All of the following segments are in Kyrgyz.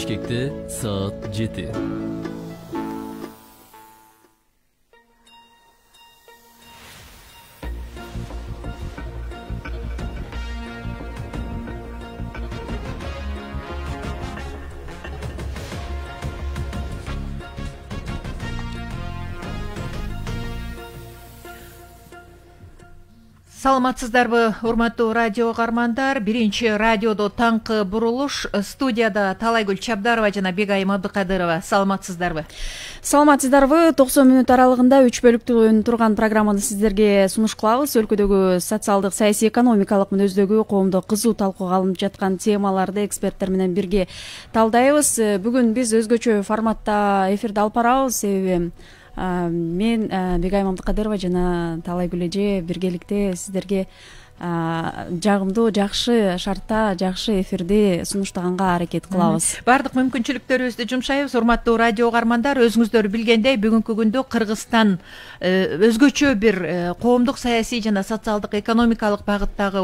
Bişkek'te saat 7. Саламатсыздарбы, урматтуу радио угармандар. Биринчи радиодо таңкы бурулуш. Студияда Талайгүл Чабдарова жана Бегайым Абдыкадырова. Саламатсыздарбы? Саламатсыздарбы. 90 мүнөт аралыгында 3 бөлүктөн турган программаны сиздерге сунуш кылабыз. Өлкөдөгү социалдык, саясий, экономикалык мүнөздөгү коомдо кызуу талкууга алынып жаткан темаларды эксперттер менен бирге талдайбыз. Бүгүн биз өзгөчө форматта эфирди алып барабыз. Себеби мен Бегайым Абдыкадырова жана Талайгүл эже биргеликте сиздерге жагымдуу, жакшы шартта, жакшы эфирди сунуштаганга аракет кылабыз. Бардык мүмкүнчүлүктөрүбүздү жумшайбыз. Урматтуу радио угармандар, өзүңүздөр билгендей, бүгүнкү күндө Кыргызстан өзгөчө бир коомдук, саясий жана социалдык, экономикалык багыттагы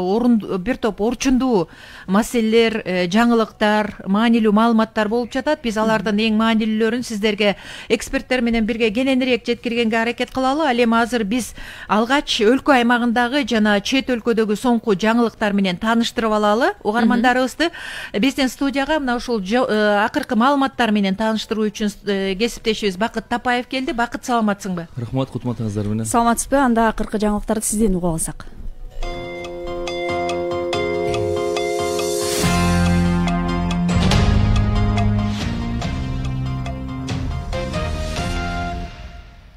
бир топ орчундуу маселелер, жаңылыктар, маанилүү маалыматтар болуп жатат. Биз алардын эң маанилүүлөрүн сиздерге эксперттер менен бирге кененирээк жеткиргенге аракет кылалы. Ал эми азыр биз алгач өлкө аймагындагы жана чет өлкөдөгү соңку жаңылыктар менен тааныштырып алалы угармандарыбызды. Биздин студияга мына ушул акыркы маалыматтар менен тааныштыруу үчүн кесиптешибиз Бакыт Тапаев келди. Бакыт, саламатсыңбы? Рахмат, кутматыңыздар менен. Саламатсызбы? Анда акыркы жаңылыктарды сизден угуп алсак.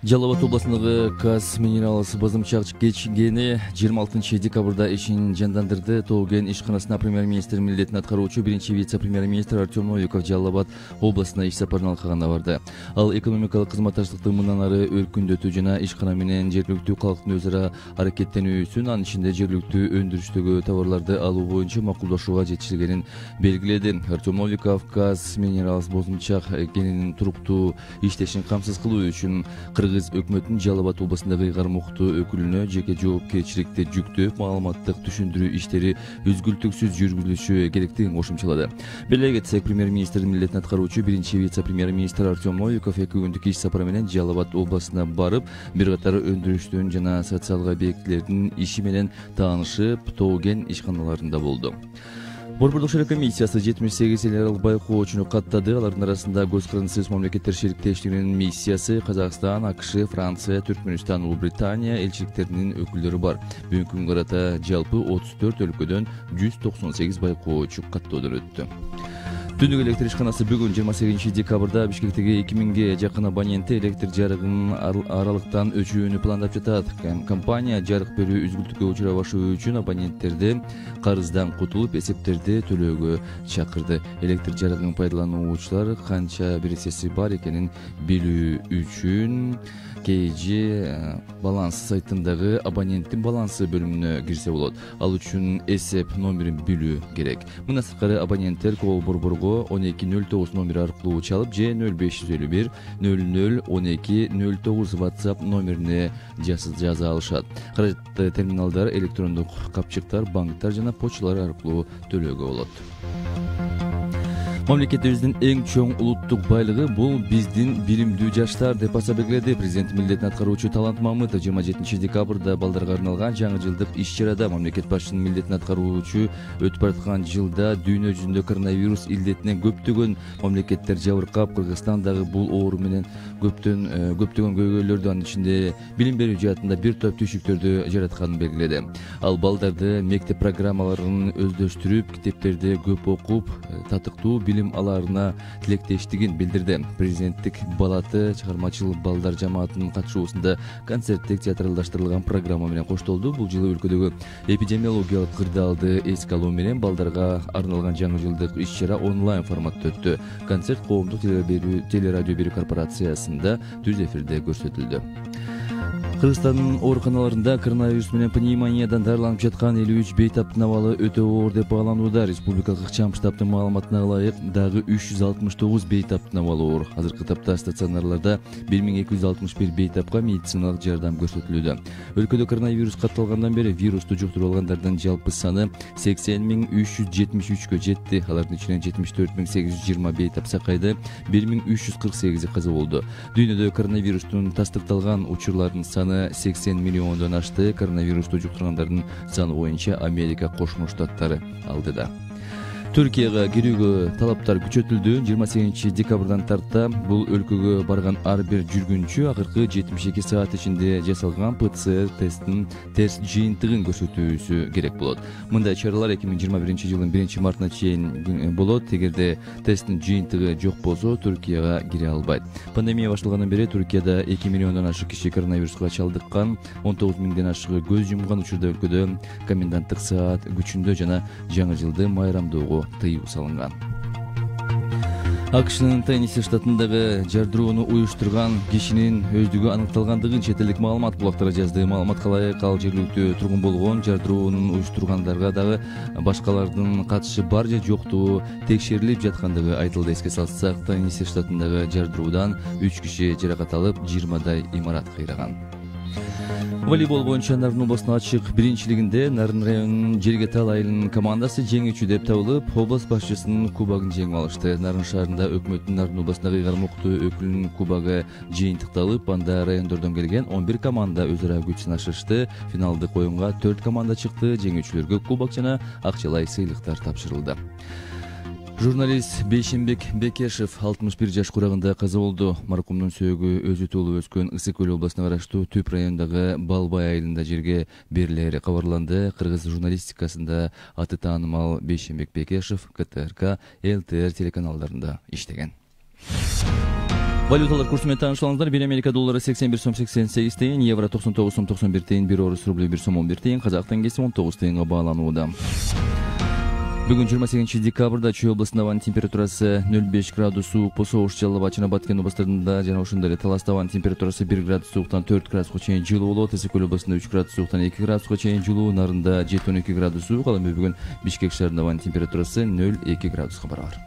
Жалал Абад областындагы КАЗ минералс базымчак кечигени 26 декабрда ишин жандандырды. Тоо-Кен ишканасына премьер-министр милдетин аткаруучу биринчи вице-премьер-министр Артем Новиков Жалал Абад областына иш сапарын алкагана барды. Ал экономикалык кызматташтыкты мындан ары өркүндөтүү жана ишкана менен жергиликтүү калктын өзү ара аракеттенүүсүн, анын ичинде жергиликтүү өндүрүштөгү товарларды алуу боюнча макулдашууга жетишилгенин белгиледи. Артем Новиков КАЗ минералс базымчак кенинин туруктуу иштешин камсыз кылуу үчүн Кыргыз өкмөтүнүн Жалал Абад областындагы кармоктуу өкүлүнө жеке жоопкерчиликти жүктөп, маалыматтык түшүндүрүү иштери үзгүлтүксүз жүргүзүлүшү керектигин кошумчалады. Беле кетсек, премьер-министр милдетин аткаруучу биринчи вице-премьер-министр Артем Новиков 2 күндүк иш сапары менен Жалал Абад областына барып, бир катар өндүрүштүн жана социалдык объектилердин иши менен таанышып, Тоо-Кен ишканаларында болду. Борбордук шара комиссиясы 78 эл аралык байкоочуну каттады. Алардын арасында көз карандысыз мамлекеттер шериктештигинин миссиясы, Казакстан, АКШ, Франция, Түркмөнстан, Улуу Британия элчиликтеринин өкүлдөрү бар. Бүгүнкү күнгө карата жалпы 34 өлкөдөн 198 байкоочу каттоодон өттү. Түндүк электр ишканасы бүгүн 28 декабрда Бишкектеги 2000ге жакын абоненти электр жарыгынын аралыктан өчүүнү пландап жатат. Компания жарык берүү үзгүлтүккө учурабашы үчүн абоненттерди карыздан кутулуп, эсептерди төлөөгө чакырды. Электр жарыгын пайдалануучулар канча бересеси бар экенин билүү үчүн KG баланс сайтындагы абоненттин балансы бөлүмүнө кирсе болот. Ал үчүн эсеп номерин билүү керек. Мындан сырткары абоненттер кол борборго 1209 номери аркылуу чалып, же 0551 00 12 09 WhatsApp номерине жаза алышат. Каражатты терминалдар, электрондук капчыктар, банктар жана почталар аркылуу төлөөгө болот. Мамлекетибиздин эң чоң улуттук байлыгы бул биздин билимдүү жаштар деп баса белгиледи президент милдетин аткаруучу Талант Мамытов 27 декабрда балдарга арналган жаңы жылдык иш-чарада. Мамлекет башчынын милдетин аткаруучу өтүп бараткан жылда дүйнө жүзүндө коронавирус илдетинен көптөгөн мамлекеттер жабыркап, Кыргызстан дагы бул оору менен көптөгөн көйгөйлөрдү, анын ичинде билим берүү жаатында бир топ түйшүктөрдү жаратканын белгиледи. Ал балдарды мектеп программаларын өздөштүрүп, китептерди көп окуп, татыктуу билим аларына тилектештигин билдирди. Президенттик балаты чыгармачыл балдар жамаатынын катышуусунда концерттик театралдаштырылган программа менен коштолду. Бул жылы өлкөдөгү эпидемиологиялык кырдаалды эске алуу менен балдарга арналган жаңы жылдык иш-чара онлайн форматта өттү. Концерт коомдук телерадио берүү корпорациясында түз эфирде көрсөтүлдү. Кыргызстандын ооруканаларында коронавирус менен пневмониядан дарыланып жаткан 53 бейтаптын абалы өтө оор деп бааланууда. Республикалык ыкчам штабтын маалыматына ылайык дагы 369 бейтаптын абалы оор. Азыркы тапта стационарларда 1261 бейтапка медициналык жардам көрсөтүлүүдө. Өлкөдө коронавирус катталгандан бери вирусту жуктуруп алгандардын жалпы саны 80.373кө жетти. Алардын ичинен 74.820 бейтап сакайды, 1348 каза болду. Дүйнөдө коронавирустун тастыкталган учурлардын саны 80 миллиондон ашты. Коронавирусту жуктургандардын саны боюнча Америка Кошмо Штаттары алдыда. Түркияга кирүүгө талаптар күчөтүлдү. 28 декабрдан тарта бул өлкөгө барган ар бир жүргүнчү акыркы 72 саат ичинде жасалган ПЦР тесттин терс жыйынтыгын көрсөтүүсү керек болот. Мындай чаралар 2021 жылдын 1 мартына чейин болот. Эгерде тесттин жыйынтыгы жок болсо, Түркияга кире албайт. Пандемия башталгандан бери Түркияда 2 миллиондон ашык киши коронавируска чалдыккан, 19 миңден ашыгы көз жумган учурда өлкөдө коменданттык саат күчүндө жана жаңы жылды майрамдоого тыюу салынган. АКШнын Теннесси штатындагы жардырууну уюштурган кишинин өздүгү аныкталгандыгын чет элдик маалымат булактары жазды. Маалыматка ылайык, ал жергиликтүү тургун болгон, жардыруунун уюштургандарга дагы башкалардын катышы бар же жоктугу текшерилип жаткандыгы айтылды. Эске салсак, Теннесси штатындагы жардыруудан 3 киши жаракат алып, 20дай имарат кыйраган. Волейбол боюнча Нарын областынын ачык биринчилигинде Нарын районунун Жергетал айылынын командасы жеңүүчү деп табылып, область башчысынын кубогун жеңип алышты. Нарын шаарында өкмөттүн Нарын областындагы ыйгарым окутуу өкүлүнүн кубогу жыйынтыкталып, анда райондордон келген 11 команда өзара күч сынашышты. Финалдык оюнга 4 команда чыкты. Жеңүүчүлөргө кубок жана акчалай сыйлыктар тапшырылды. Журналист Бейшенбек Бекешев 61 жаш курагында каза болду. Маркумдун сөөгү өзү туулуп өскөн Ысык Көл областына караштуу Түп районундагы Балбай айылында жерге берилери кабарланды. Кыргыз журналистикасында аты таанымал Бейшенбек Бекешев КТРК, ЛТР телеканалдарында иштеген. Валюталар курсу менен таанышсаңыздар, 1 Америка доллары 81 сом 88 тыйын, евро 99 сом 91 тыйын, 1 орус рубли 1 сом 11 тыйын, казак теңгеси 19 тыйынга бааланууда. Бүгүн 28 декабрда Чүй областында абанын температурасы 0,5 градус суук болсо, Ош Жалал Ачына Баткен областарында жана ошондой эле Таласта абанын температурасы 1 градус сууктан 4 градуска чейин жылуу болот. Ысык Көл областында 3 градус сууктан 2 градуска чейин жылуу, Нарында 7-12 градус суук, ал эми бүгүн Бишкек шаарында абанын температурасы 0,2 градуска барабар.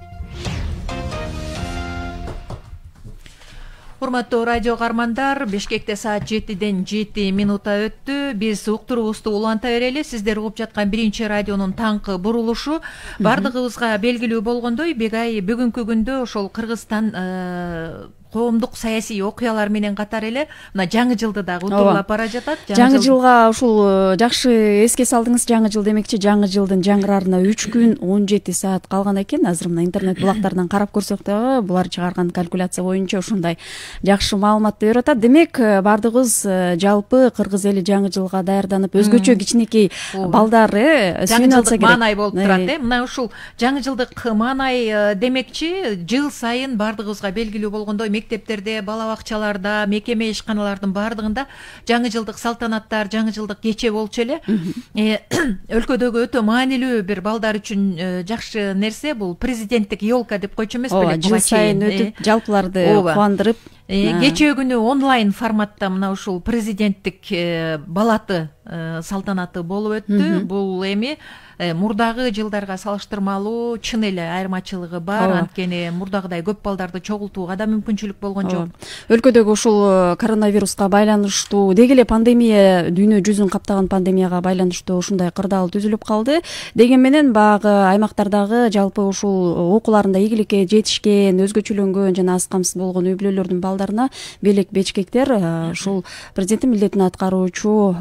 Урматтуу радио каармандар, Бишкекте саат 7-ден 7 минута өттү. Биз уктуруубузду уланта берели. Сиздер угуп жаткан биринчи радионун таңкы бурулушу. Бардыгыбызга белгилүү болгондой, Бегай бүгүнкү күндө ошол Кыргызстан коомдук саясий окуялар менен катар эле мына жаңы жылды дагы утурлап бара жатат. Жаңы жылга ушул жакшы эске салдыңыз. Жаңы жыл демекчи, жаңы жылдын жаңырарына 3 күн 17 саат калган экен. Азыр мына интернет булактарынан карап көрсөк дагы булар чыгарган калькуляция боюнча ушундай жакшы маалыматты берип атат. Демек, бардыгыбыз жалпы кыргыз эли жаңы жылга даярданып, өзгөчө кичинекей балдар жаңы жылдык маанай болуп турат. Мына ушул жаңы жылдык маанай демекчи, жыл сайын бардыгыбызга белгилүү болгондой мектептерде, бала бакчаларда, мекеме ишканалардын бардыгында жаңы жылдык салтанаттар, жаңы жылдык кече болчу эле. Өлкөдөгү өтө маанилүү бир балдар үчүн жакшы нерсе бул президенттик елка деп койчу эмес беле? Жыл сайын өтүп, жалпыларды кубандырып. Кечээ күнү онлайн форматта мына ушул президенттик балаты салтанаты болуп өттү. Бул эми мурдагы жылдарга салыштырмалуу чын эле айырмачылыгы бар. Анткени мурдагыдай көп балдарды чогултууга да мүмкүнчүлүк болгон жок. Өлкөдөгү ушул коронавируска байланыштуу, деги эле пандемия, дүйнө жүзүн каптаган пандемияга байланыштуу ушундай кырдаал түзүлүп калды. Деген менен багы аймактардагы жалпы ушул окууларында ийгиликке жетишкен, өзгөчөлөнгөн жана аз камсыз болгон үй бүлөлөрдүн балдарына белек бечкектер ушул президенттин милдетин аткаруучу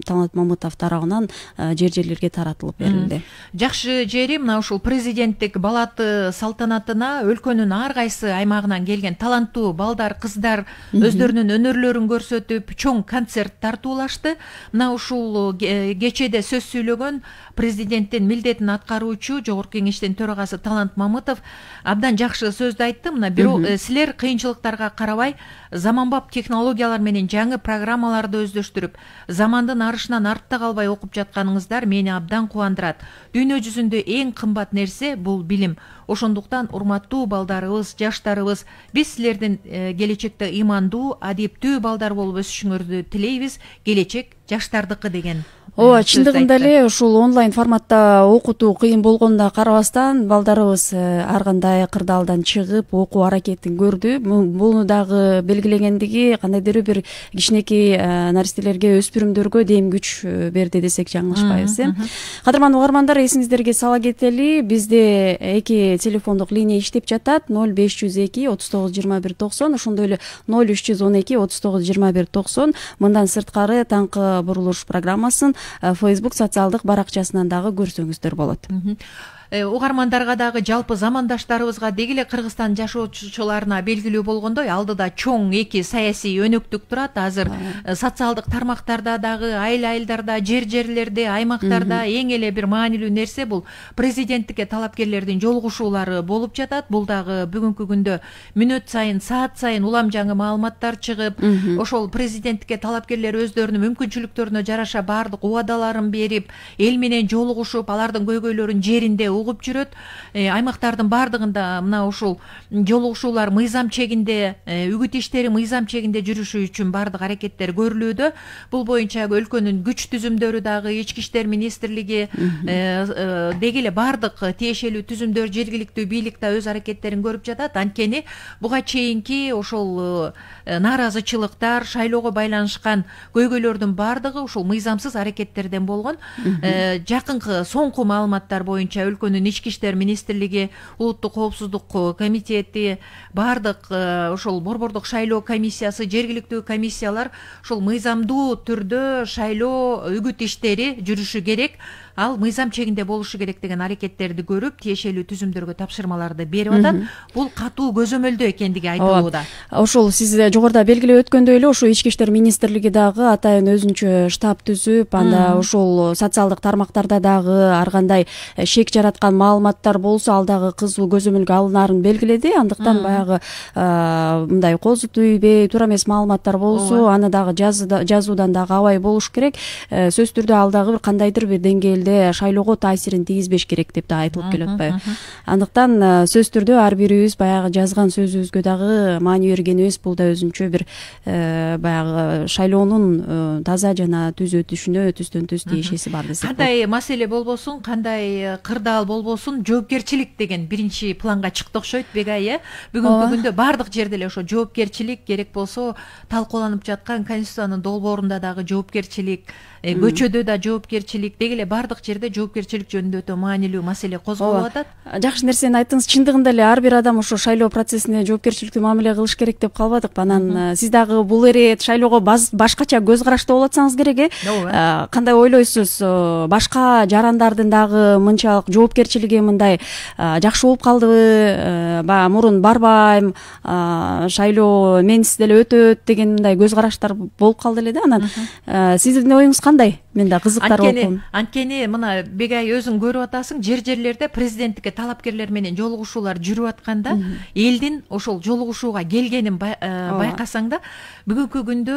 Талант Мамытов тарабынан жер-жерлерге таратылып берилди. Жакшы жери мына ушул президенттик балаты салтанатына өлкөнүн ар кайсы аймагынан келген таланттуу балдар, кыздар өздөрүнүн өнөрлөрүн көрсөтүп, чоң концерт тартуулашты. Мына ушул кечеде сөз сүйлөгөн президенттин милдетин аткаруучу Жогорку Кеңештин төрагасы Талант Мамытов абдан жакшы сөздү айтты. Мына бирок силер кыйынчылыктарга карабай, заманбап технологиялар менен жаңы программаларды өздөштүрүп, замандын арышынан артта калбай окуп жатканыңыздар мени абдан кубандырат. Дүйнө жүзүндө эң кымбат нерсе бул билим. Ошондуктан урматтуу балдарыбыз, жаштарыбыз, биз силердин келечекте ыймандуу, адептүү балдар болуп өсүшүңөрдү тилейбиз. Келечек жаштардыкы деген. Ооба, чындыгында эле ушул онлайн форматта окутуу кыйын болгонуна карабастан балдарыбыз ар кандай кырдаалдан чыгып окуу аракетин көрдү. Буну дагы белгилегендиги кандайдыр бир кичинекей наристелерге, өспүрүмдөргө дем күч берди десек жаңылышпайбыз. Кадырман угармандар, эсиңиздерге сала кетели, бизде эки телефондук линия иштеп жатат: 0502 39 21 90, ошондой эле 0312 39 21 90. Мындан сырткары таңкы бурулуш программасын Facebook социалдык баракчасынан дагы көрсөңүздөр болот. Угармандарга дагы жалпы замандаштарыбызга деги эле Кыргызстан жашоочуларына белгилүү болгондой алдыда чоң эки саясий өнөктүк турат. Азыр социалдык тармактарда дагы, айыл-айылдарда, жерлерде, аймактарда эң эле бир маанилүү нерсе бул президенттикке талапкерлердин жолугушуулары болуп жатат. Бул дагы бүгүнкү күндө мүнөт сайын, саат сайын улам жаңы маалыматтар чыгып, ошол президенттикке талапкерлер өздөрүнүн мүмкүнчүлүктөрүнө жараша баардык убадаларын берип, эл менен жолугушуп, алардын көйгөйлөрүн жеринде угуп жүрөт. Аймактардын баардыгында мына ушул жолугушуулар мыйзам чегинде, үгүт иштери мыйзам чегинде жүрүшү үчүн баардык аракеттер көрүлүүдө. Бул боюнча өлкөнүн күч түзүмдөрү дагы, ички иштер министрлиги деги эле баардык тиешелүү түзүмдөр, жергиликтүү бийлик да өз аракеттерин көрүп жатат. Анткени буга чейинки ошол нааразычылыктар, шайлоого байланышкан көйгөйлөрдүн баардыгы ушул мыйзамсыз аракеттерден болгон. Жакынкы соңку маалыматтар боюнча өлкөнүн ички иштер министрлиги, улуттук коопсуздук комитети, баардык ошол борбордук шайлоо комиссиясы, жергиликтүү комиссиялар ушул мыйзамдуу түрдө шайлоо үгүт иштери жүрүшү керек. Ал мыйзам чегинде болушу керек деген аракеттерди көрүп, тиешелүү түзүмдөргө тапшырмаларды берип атат. Бул катуу көзөмөлдөө экендиги айтылууда. Ошол сиз жогоруда белгилеп өткөндөй эле ошо ички иштер министрлиги дагы атайын өзүнчө штаб түзүп, анда ошол социалдык тармактарда дагы ар кандай шек жараткан маалыматтар болсо, ал дагы кызуу көзөмөлгө алынаарын белгиледи. Андыктан баягы мындай козу тийбей, туура эмес маалыматтар болсо, аны дагы жазуудан дагы абай болуш керек. Сөзсүз түрдө ал дагы кандайдыр бир деңгээлде шайлоого таасирин тийгизбеш керек деп да айтылып келип атпайбы. Андыктан сөзсүз түрдө ар бирибиз баягы жазган сөзүбүзгө дагы маани бергенибиз бул да өзүнчө бир баягы шайлоонун таза жана түз өтүшүнө түздөн түз тиешеси бар десек. Кандай маселе болбосун, кандай кырдаал болбосун, жоопкерчилик деген биринчи планга чыкты окшойт Бегай. Бүгүнкү күндө баардык жерде эле ошо жоопкерчилик керек болсо, талкууланып жаткан Конституциянын долбоорунда дагы жоопкерчилик, көчөдө да жоопкерчилик, деги эле баардык жерде жоопкерчилик жөнүндө өтө маанилүү маселе козголуп атат. Жакшы нерсени айттыңыз. Чындыгында эле ар бир адам ошо шайлоо процессине жоопкерчиликтүү мамиле кылыш керек деп калбадыкпы? Анан сиз дагы бул ирет шайлоого башкача көз карашта болуп атсаңыз керек, кандай ойлойсуз? Башка жарандардын дагы мынчалык жоопкерчилиги мындай жакшы болуп калдыбы? Баягы мурун барбайм, шайлоо менсиз деле өтөт деген мындай көз караштар болуп калды эле да. Анан сиздин оюңуз кандай? Мен да кызыктар болуп. Анткени мына Бегай өзүң көрүп атасың, жерлерде президенттикке талапкерлер менен жолугушуулар жүрүп атканда, элдин ошол жолугушууга келгенин байкасаң да, бүгүнкү күндө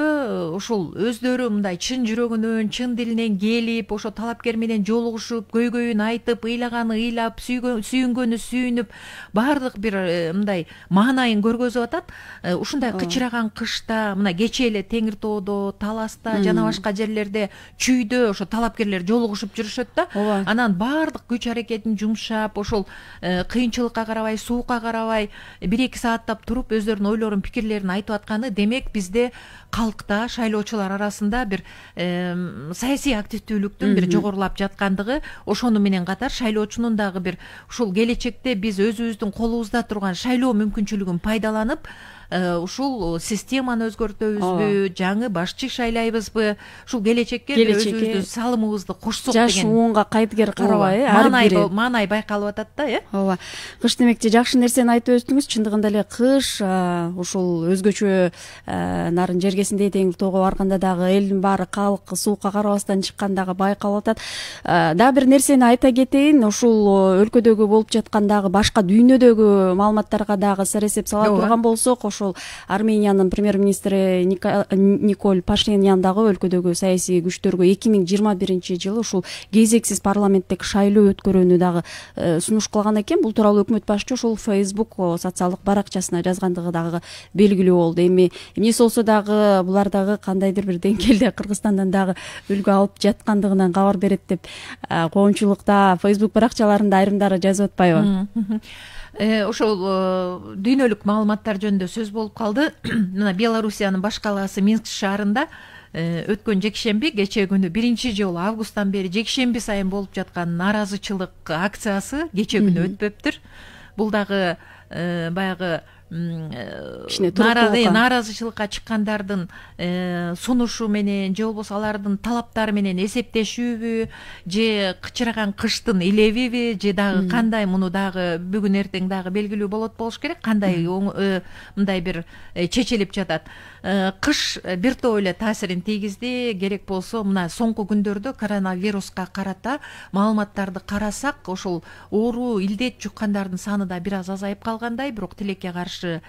ошол өздөрү мындай чын жүрөгүнөн, чын дилинен келип, ошо талапкер менен жолугушуп, көйгөйүн айтып, ыйлаганы ыйлап, сүйүнгөнү сүйүнүп, баардык бир мындай маанайын көргөзүп атат. Ушундай кычыраган кышта, мына кечээ эле Теңир тоодо, Таласта жана башка жерлерде чүйдө ошо талапкерлер жолугушуп жүрүшөт да. Анан баардык күч аракетин жумшап, ошол кыйынчылыкка карабай, суукка карабай 1-2 сааттап туруп өздөрүнүн ойлорун, пикирлерин айтып атканы демек бизде калкта, шайлоочулар арасында бир саясий активдүүлүктүн бир жогорулап жаткандыгы, ошону менен катар шайлоочунун дагы бир ушул келечекте биз өзүбүздүн колубузда турган шайлоо мүмкүнчүлүгүн пайдаланып, ушул системаны өзгөртөбүзбү, жаңы башчы шайлайбызбы, ушул келечекке өзүбүздүн салымыбызды кошсок деген. Жаш уунга кайдыгер карабай, маанай байкалып атат да, Ооба. Кыш демекчи жакшы нерсени айтып өттүңүз. Чындыгында эле кыш ушул өзгөчө нарын жергесинде Теңир тоого барганда дагы элдин баары калк суукка карабастан чыккандагы байкалып атат. Дагы бир нерсени айта кетейин. Ушул өлкөдөгү болуп жаткан дагы башка дүйнөдөгү маалыматтарга дагы сар эсеп сала турган болсок, ошол Армениянын премьер-министри Николь Пашинян дагы өлкөдөгү саясий күчтөргө 2021-жылы ушул кезексиз парламенттик шайлоо өткөрүүнү дагы сунуш кылган экен. Бул тууралуу өкмөт башчы ушул Facebook социалдык баракчасына жазгандыгы дагы белгилүү болду. Эми эмнеси болсо дагы булар дагы кандайдыр бир деңгээлде Кыргызстандан дагы үлгү алып жаткандыгынан кабар берет деп коомчулукта Facebook баракчаларында айрымдары жазып атпайбы? Ошол дүйнөлүк маалыматтар жөнүндө сөз болуп калды. Мына Белоруссиянын баш калаасы Минск шаарында өткөн жекшемби кечээ күнү 1-жолу августтан бери жекшемби сайын болуп жаткан нааразычылык акциясы кечээ күнү өтпөптүр. Бул дагы баягы нааразычылыкка чыккандардын сунушу менен же болбосо алардын талаптары менен эсептешүүбү же кычыраган кыштын илебиби же дагы кандай, муну дагы бүгүн эртең дагы белгилүү болуш керек, кандай мындай бир чечилип жатат. Кыш бир топ эле таасирин тийгизди. Керек болсо мына соңку күндөрдө коронавируска карата маалыматтарды карасак, ошол оору илдет жуккандардын саны да бир аз азайып калгандай, бирок тилекке каршы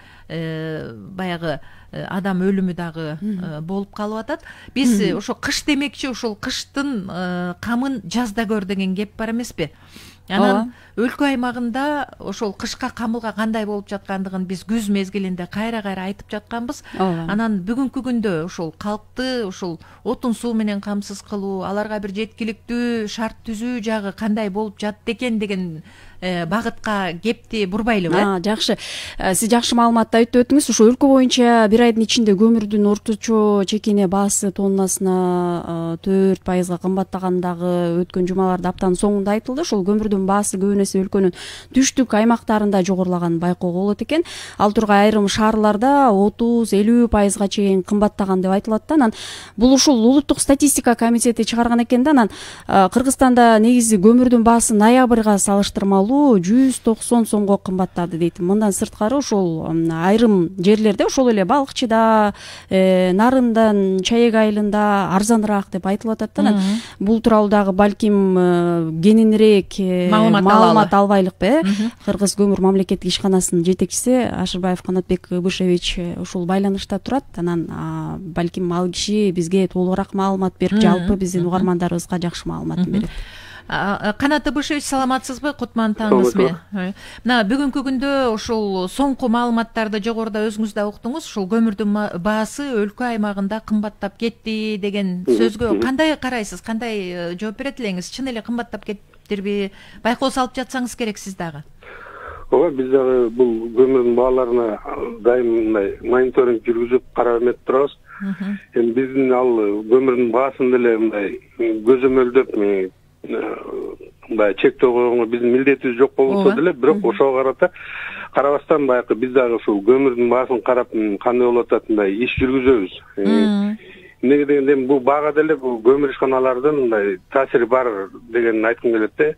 баягы адам өлүмү дагы болуп калып атат. Биз ошо кыш демекчи, ошол кыштын камын жазда көр деген кеп бар эмеспи? Анан өлкө аймагында ошол кышка камылга кандай болуп жаткандыгын биз күз мезгилинде кайра айтып жатканбыз. Анан бүгүнкү күндө ошол калкты ошол отун суу менен камсыз кылуу, аларга бир жеткиликтүү шарт түзүү жагы кандай болуп жатты экен деген багытка кепти бурбайлыбы? Жакшы. Сиз жакшы маалыматты айтып өттүңүз. Ошо өлкө боюнча бир айдын ичинде көмүрдүн орточо чекене баасы тоннасына 4% кымбаттагандагы өткөн жумаларда аптанын соңунда айтылды. Ошол көмүрдүн баасы көбүнесе өлкөнүн түштүк аймактарында жогорулаганын байкоого болот экен. Ал тургай айрым шаарларда 30-50% чейин кымбаттаган деп айтылат да. Анан бул ушул улуттук статистика комитети чыгарган экен да. Анан Кыргызстанда негизи көмүрдүн баасы ноябрга салыштырмалуу 190 сомго кымбаттады дейт. Мындан сырткары ошол айрым жерлерде, ошол эле Балыкчыда, Нарындан, Чаек айылында арзаныраак деп айтылып атат да. Бул тууралуу дагы балким кененирээк маалымат албайлыкпы? Кыргыз көмүр мамлекеттик ишканасынын жетекчиси Ашырбаев Канатбек Бышевич ушул байланышта турат. Анан балким ал киши бизге толугураак маалымат берип, жалпы биздин угармандарыбызга жакшы маалыматын берет. Канат Бышевич, саламатсызбы? Кутман таңыңыз менен. Мына бүгүнкү күндө ошол соңку маалыматтарды жогоруда өзүңүз да уктуңуз. Ошол көмүрдүн баасы өлкө аймагында кымбаттап кетти деген сөзгө кандай карайсыз? Кандай жооп берет элеңиз? Чын эле кымбаттап кеттирби? Байкоо салып жатсаңыз керек сиз дагы. Ооба, биз дагы бул көмүрдүн бааларына дайым мындай мониторинг жүргүзүп карап эметип турабыз. Эми биздин ал көмүрдүн баасын деле мындай көзөмөлдөп мындай чектөө койгонго биздин милдетибиз жок болбосо деле, бирок ошого карабастан баягы биз дагы ушул көмүрдүн баасын карап кандай болуп атат мындай иш жүргүзөбүз. Эмнеге дегенде бул баага деле бул көмүр ишканалардын мындай таасири бар дегенин айткым келет да.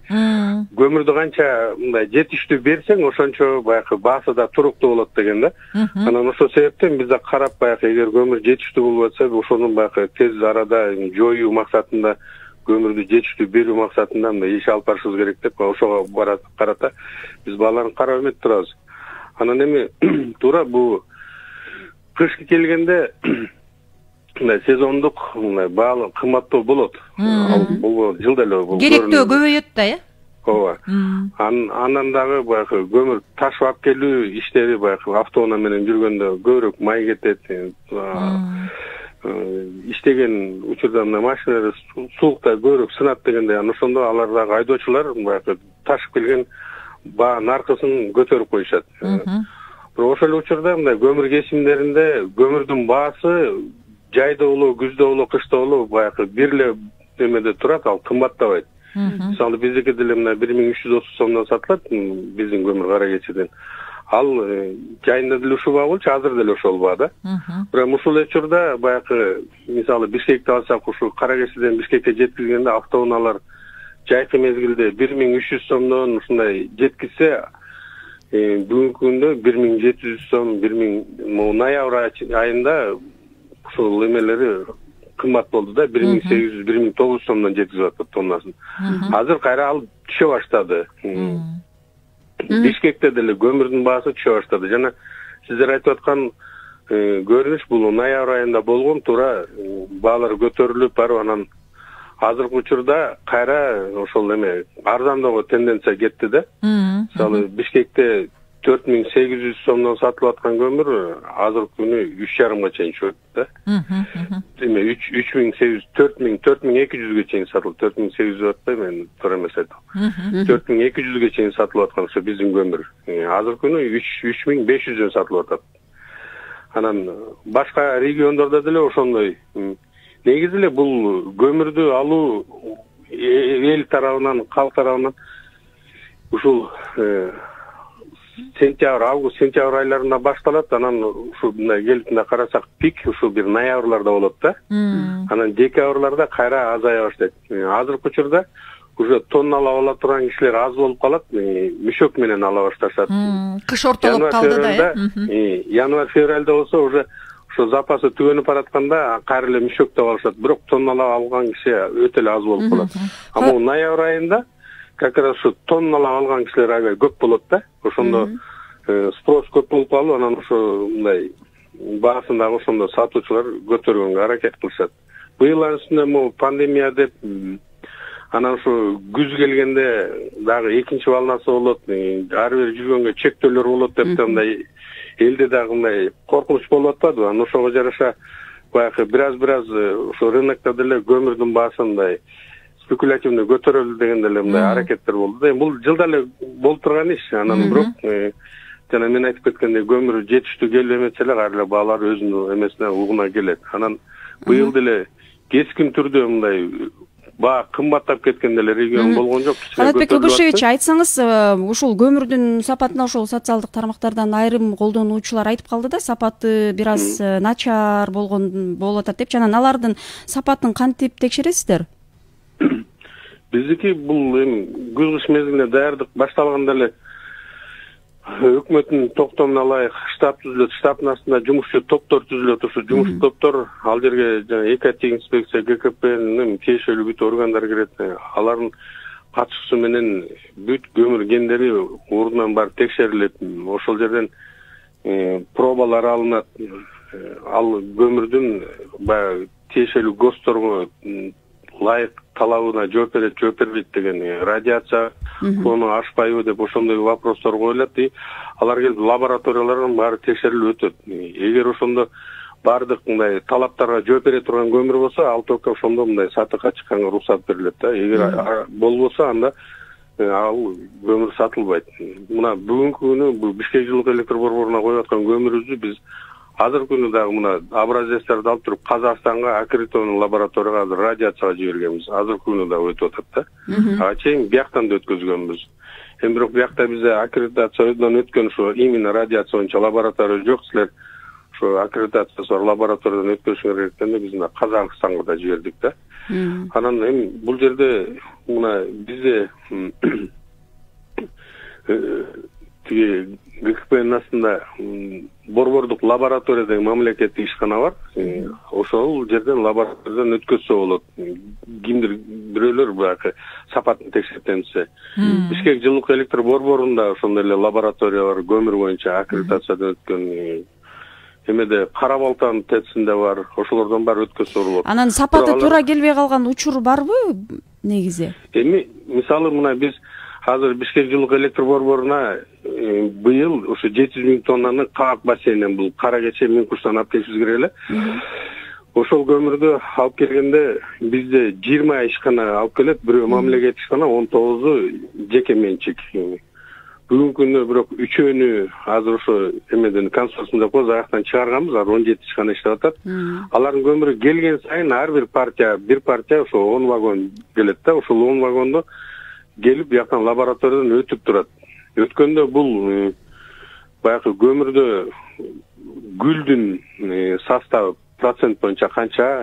Көмүрдү канча мындай жетиштүү берсең, ошончо баягы баасы да туруктуу болот деген да. Анан ошол себептен биз да карап баягы эгер көмүр жетиштүү болуп атса, ошону баягы тез арада жоюу максатында, көмүрдү жетиштүү берүү максатында мындай иш алып барышыбыз керек деп ошого карата биз бааларын карап эметип турабыз. Анан эми туура бул кышка келгенде мындай сезондук мындай баалы кымбаттоо болот. Бул жылда эле бул керектөө көбөйөт да, ооба. Андан дагы баягы көмүр ташып алып келүү иштери баягы автоунаа менен жүргөндө көбүрөөк май кетет. Иштеген учурда мына машиналар суукта көбүрөөк сынат дегенде, ошондо алар дагы айдоочулар баягы ташып келген баа наркысын көтөрүп коюшат. Бирок ошол учурда мындай көмүр кесимдеринде көмүрдүн баасы жайда болобу, күздө болобу, кышта болобу баягы бир эле эмеде турат, ал кымбаттабайт. Мисалы биздики деле мына 1330 сомдон сатылат биздин көмүр кара кечиден. Ал жайында деле ушул баа болчу, азыр деле ошол баа да. Бирок ушул учурда баягы мисалы Бишкекти алсак, ушул кара кечиден Бишкекке жеткизгенде автоунаалар жайкы мезгилде 1300 сомдон ушундай жеткизсе, бүгүнкү күндө 1700 сом, 1000 ноябрь айында ушул эмелери кымбат болду да, 1800-1900 сомдон жеткизип атат тоннасын. Азыр кайра ал түшө баштады. Бишкекте деле көмүрдүн баасы түшө баштады. Жана сиздер айтып аткан көрүнүш бул ноябрь айында болгон, туура баалар көтөрүлүп барып анан азыркы учурда кайра ошол эме арзандоого тенденция кетти да. Мисалы Бишкекте 4800 сомдон сатылып аткан көмүр азыркы күнү 3,5 чейин чыгат да. Эме 3800 4200ге чейин сатылып, 4800 деп атпайм, мен туура эмес айтам. 4200ге чейин сатылып аткан ошо биздин көмүр. Азыркы күнү 3500дөн сатылып атат. Анан башка региондордо деле ошондой. Негизи эле бул көмүрдү алуу эл тарабынан, калк тарабынан ушул сентябрь айларында башталат. Анан ушул мындай келип карасак пик ушул бир ноябрларда болот да. Анан декабрларда кайра азая баштайт. Азыркы учурда уже тонналап ала турган кишилер аз болуп калат, мешок менен ала башташат. Кыш ортолоп калды да, январь-февралда болсо уже ошо запасы түгөнүп баратканда кайра эле мешокто калышат. Бирок тонналап алган киши өтө эле аз болуп калат. А бул ноябрь айында как раз ушу тонналап алган кишилер аябай көп болот да. Ошондо спрос көп болуп калып, анан ошо мындай баасын дагы ошондо сатуучулар көтөргөнгө аракет кылышат. Быйыл үстүнө могу пандемия деп анан ушу күз келгенде дагы экинчи волнасы болот, ар бир жүргөнгө чектөөлөр болот деп мындай элде дагы мындай коркунуч болуп атпадыбы? Анан ошого жараша баягы бир-аз ошо рынокто деле көмүрдүн баасы мындай спекулятивный көтөрүлдү деген деле мындай аракеттер болду. Эми бул жылда эле болуп турган иш. Анан бирок жана мен айтып кеткендей көмүр жетиштүү келип эмесе эле кайра эле баалар өзүнүн эмесине угуна келет. Анан быйыл деле кескин түрдө мындай баа кымбаттап кеткен деле регион болгон жок. Канатбек Куйбышевич, айтсаңыз, ушул көмүрдүн сапатына ошол социалдык тармактардан айрым колдонуучулар айтып калды да, сапаты бир аз начар болуп атат деп. Жана алардын сапатын кантип текшересиздер? Биздики бул эми күз-кыш мезгилине даярдык башталганда эле өкмөттүн токтомуна ылайык штаб түзүлөт, штабтын астында жумушчу топтор түзүлөт. Ошо жумуш топтор ал жерге жана экотех инспекция, ГКПнын тиешелүү бүт органдар кирет. Алардын катышуусу менен бүт көмүр кендери ордунан барып текшерилет. Ошол жерден пробалар алынат. Ал көмүрдүн баягы тиешелүү ГОСТторго ылайык талабына жооп берет, жооп бербейт деген, радиация фону ашпайбы деп ошондой вопростор коюлат. Алар келип лабораториялардан баары текшерилип өтөт. Эгер ошондо баардык мындай талаптарга жооп бере турган көмүр болсо, ал только ошондо мындай сатыкка чыкканга уруксат берилет да. Эгер болбосо анда ал көмүр сатылбайт. Мына бүгүнкү күнү бул Бишкек жылук электр борборуна коюп аткан көмүрүбүздү биз азыркы күнү дагы мына образецтерди алып туруп Казакстанга аккредитованный лабораторияга азыр радиацияга жибергенбиз. Азыркы күнү дагы өтүп атат да. Ага чейин бияктан да өткөзгөнбүз. Эми бирок биякта бизде аккредитациядан өткөн ошо именно радиация боюнча лаборатория жок. Силер ошо аккредитациясы бар лабораториядан өткөрүшүңөр керек дегенде биз мына Казакстанга да жибердик да. Анан эми бул жерде мына бизде тиги ГКПнын астында борбордук лаборатория деген мамлекеттик ишкана бар. Ошол жерден лабораториядан өткөзсө болот. Кимдир бирөөлөр баягы сапатын текшертемсе. Бишкек жылук электр борборунда ошондой эле лаборатория бар, көмүр боюнча аккредитациядан өткөн. Эмеде Кара Балтан ТЭЦинде бар, ошолордон баары өткөзсө болот. Анан сапаты туура келбей калган учур барбы негизи? Эми мисалы мына биз азыр Бишкек жылук электр борборуна быйыл ошо 700 000 тоннаны Каак бассейнинен бул Кара Кече Миңкуштан алып келишибиз керек эле. Ошол көмүрдү алып келгенде бизде 20 ишкана алып келет, бирөө мамлекеттик ишкана, 19 жеке менчик. Бүгүнкү күндө бирок үчөөнү азыр ошо эмеден консорциум деп коебуз, аяктан чыгарганбыз, азыр 17 ишкана иштеп атат. Алардын көмүрү келген сайын ар бир партия ошо 10 вагон келет да, ошол 10 вагондо келип бияктан лабораториядан өтүп турат. Өткөндө бул баягы көмүрдө гүлдүн составы процент боюнча канча,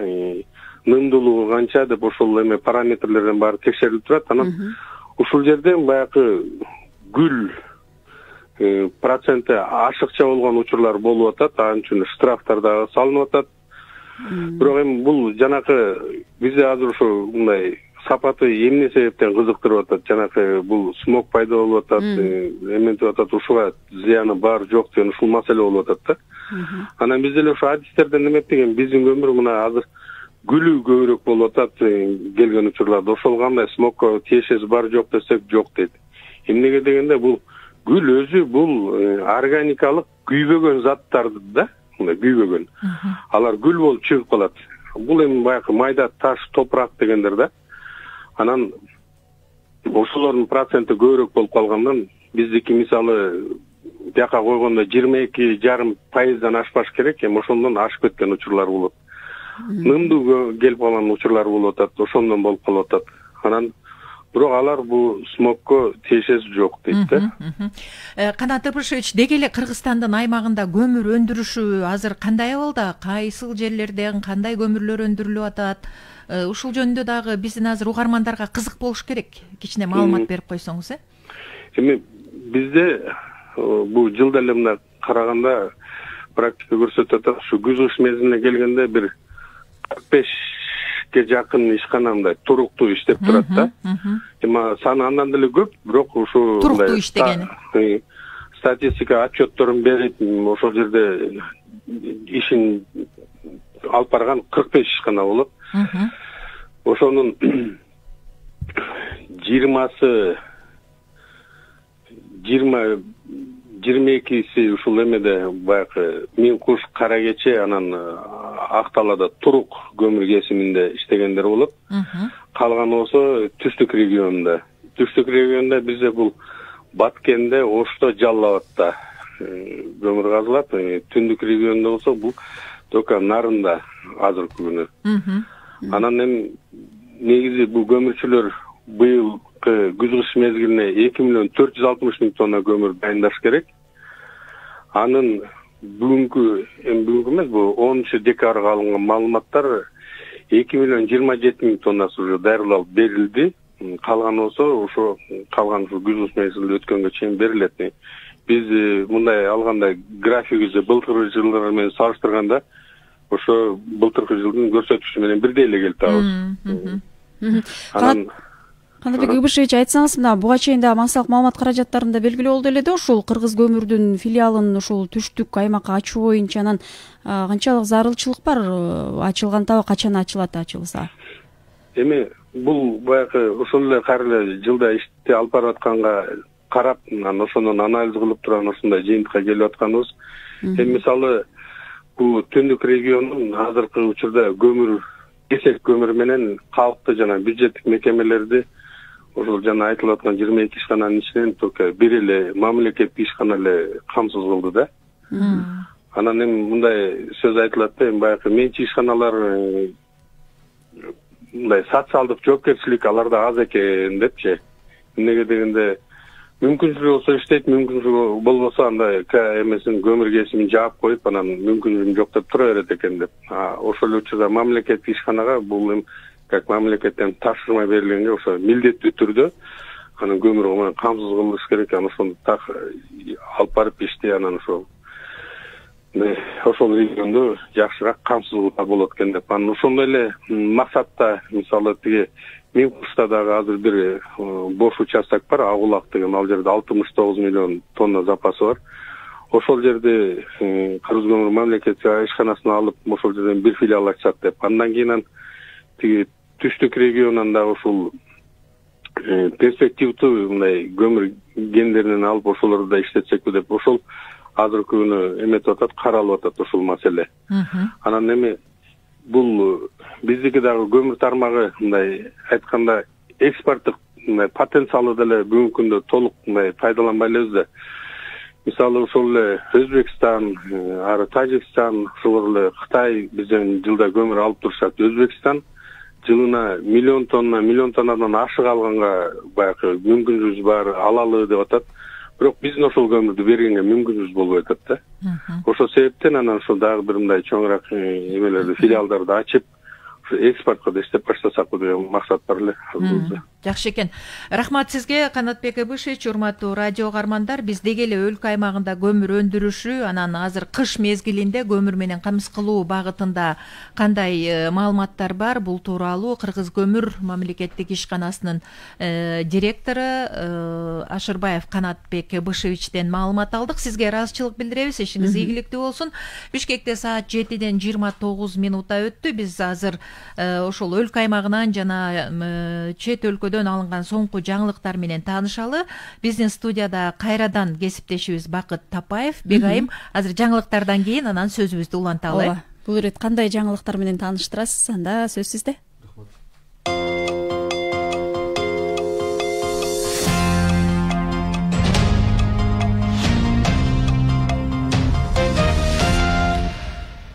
нымдуулугу канча деп ошол эме параметрлерден баары текшерилип турат. Анан ушул жерден баягы гүл проценти ашыкча болгон учурлар болуп атат. Анын үчүн штрафтар дагы салынып атат. Бирок эми бул жанакы бизде азыр ошо мындай сапаты эмне себептен кызыктырып атат, жанакы бул смог пайда болуп атат, эментип атат, ушуга зыяны бар жок деген ушул маселе болуп атат да. Анан биз деле ошо адистерден эметпеген, биздин көмүр мына азыр гүлүү көбүрөөк болуп атат келген учурларда. Ошол кандай смогко тиешеси бар жок десек жок дейт. Эмнеге дегенде бул гүл өзү бул органикалык күйбөгөн заттар да, мындай күйбөгөн. Алар гүл болуп чыгып калат. Бул эми баягы майда таш, топурак дегендер да. Анан ошолордун проценти көбүрөөк болуп калгандан биздики мисалы бияка койгондо 22,5% ашпаш керек, эми ошондон ашып кеткен учурлар болот. Нымдуу келип калган учурлар болуп атат, ошондон болуп калып атат. Анан бирок алар бул смогко тиешеси жок дейт да. Канат Ыбышевич, деги эле Кыргызстандын аймагында көмүр өндүрүшү азыр кандай абалда? Кайсыл жерлерден кандай көмүрлөр өндүрүлүп атат? Ушул жөнүндө дагы биздин азыр угармандарга кызык болуш керек. Кичине маалымат берип койсоңуз, Эми бизде бул жылда эле мына караганда практика көрсөтүп атат, ушу күз кыш мезгилине келгенде бир 45ке жакын ишкана мындай туруктуу иштеп турат да. Эми саны андан деле көп, бирок ушу туруктуу иштегени. Статистика отчетторун берип, ошол жерде ишин алып барган 45 ишкана болот. Ошонун 22си ушул эмеде баягы Миң Куш, Кара Кече, анан Акталада турук көмүр кесиминде иштегендер болот. Калган болсо түштүк регионунда. Түштүк регионунда бизде бул Баткенде, Ошто, Жалал Абадта көмүр казылат. Түндүк регионунда болсо бул только Нарында азыркы күнү. Анан эми негизи бул көмүрчүлөр быйыл күз кыш мезгилине 2,460,000 тонна көмүр дайындаш керек. Анын бүгүнкү эмес, бул 10 декабрга алынган маалыматтар 2,27,000 тоннасы уже даярдалып берилди. Калган болсо ошо калган күз кыш мезгили өткөнгө чейин берилет. Биз мындай алганда графигибизди былтыркы жылдар менен салыштырганда ошо былтыркы жылдын көрсөтүшү менен бирдей эле келип атабыз. Канатбек Ыбышевич, айтсаңыз, мына буга чейин да мансалык маалымат каражаттарында белгилүү болду эле да, ушул Кыргыз көмүрдүн филиалын ушул түштүк аймакка ачуу боюнча анан канчалык зарылчылык бар? Ачылгандабы, качан ачылат, ачылса? Эми бул баягы ошол эле кайра эле жылда ишти алып барып атканга карап, анан ошондон анализ кылып турган ошондой жыйынтыкка келип атканыбыз. Эми мисалы бул Түндүк регионунун азыркы учурда көмүр, кесек көмүр менен калкты жана бюджеттик мекемелерди ошол жана айтылып аткан 22 ишкананын ичинен только бир эле мамлекеттик ишкана эле камсыз кылды да. Анан эми мындай сөз айтылат да, эми баягы менчи ишканалар мындай социалдык жоопкерчилик аларда аз экен депчи. Эмнеге дегенде мүмкүнчүлүгү болсо иштейт, мүмкүнчүлүгү болбосо андай эмесин көмүр кесимин жаап коюп, анан мүмкүнчүлүгүм жок деп тура берет экен деп. Ошол учурда мамлекеттик ишканага бул эми как мамлекеттен тапшырма берилгенге ошо милдеттүү түрдө анан көмүр камсыз кылыш керек, анан ошону так алып барып иштей, анан ошол регионду жакшыраак камсыз кылса болот экен деп. Анан ошондой эле максатта мисалы тиги Миң Кушта дагы азыр бир бош участок бар, Агулак деген, ал жерде 69 миллион тонна запасы бар. Ошол жерде Кыргыз көмүр мамлекеттик ишканасына алып, ошол жерден бир филиал ачсак деп. Андан кийин тиги Түштүк регионунда ушул перспективдүү мындай көмүр гендеринен алып ошолорду да иштетсекпи деп, ошол азыркы күнү эметип атат, каралып атат ушул маселе. Анан эми бул биздики дагы көмүр тармагы мындай айтканда экспорттук потенциалы деле бүгүнкү күндө толук мындай пайдаланбай элебиз да. Мисалы ошол эле Өзбекстан, ары Тажикстан, ошол эле Кытай бизден жылда көмүр алып турушат. Өзбекстан жылына миллион тоннадан ашык алганга баягы мүмкүнчүлүгүбүз бар, алалы деп атат. Бирок биздин ошол көмүрдү бергенге мүмкүнчүлүгүбүз болбой атат да. Ошол себептен анан ошол дагы бир мындай чоңураак эмелерди, филиалдарды ачып, экспортко да иштеп баштасак деген максат бар эле. Жакшы экен. Рахмат сизге, Канатбек Эбишевич. Урматтуу радио угармандар, биз деги эле өлкө аймагында көмүр өндүрүшү, анан азыр кыш мезгилинде көмүр менен камсыз кылуу багытында кандай маалыматтар бар? Бул тууралуу Кыргыз көмүр мамлекеттик ишканасынын директору Ашырбаев Канатбек Эбишевичтен маалымат алдык. Сизге ыраазычылык билдиребиз. Ишиңиз ийгиликтүү болсун. Бишкекте саат 7-ден 29 минутта өттү. Биз азыр ошол өлкө аймагынан жана чет өлкөдөн алынган соңку жаңылыктар менен таанышалы. Биздин студияда кайрадан кесиптешибиз Бакыт Тапаев. Бегайым, азыр жаңылыктардан кийин анан сөзүбүздү уланталы. Ооба. Бул ирет кандай жаңылыктар менен тааныштырасыз? Анда сөз сизде.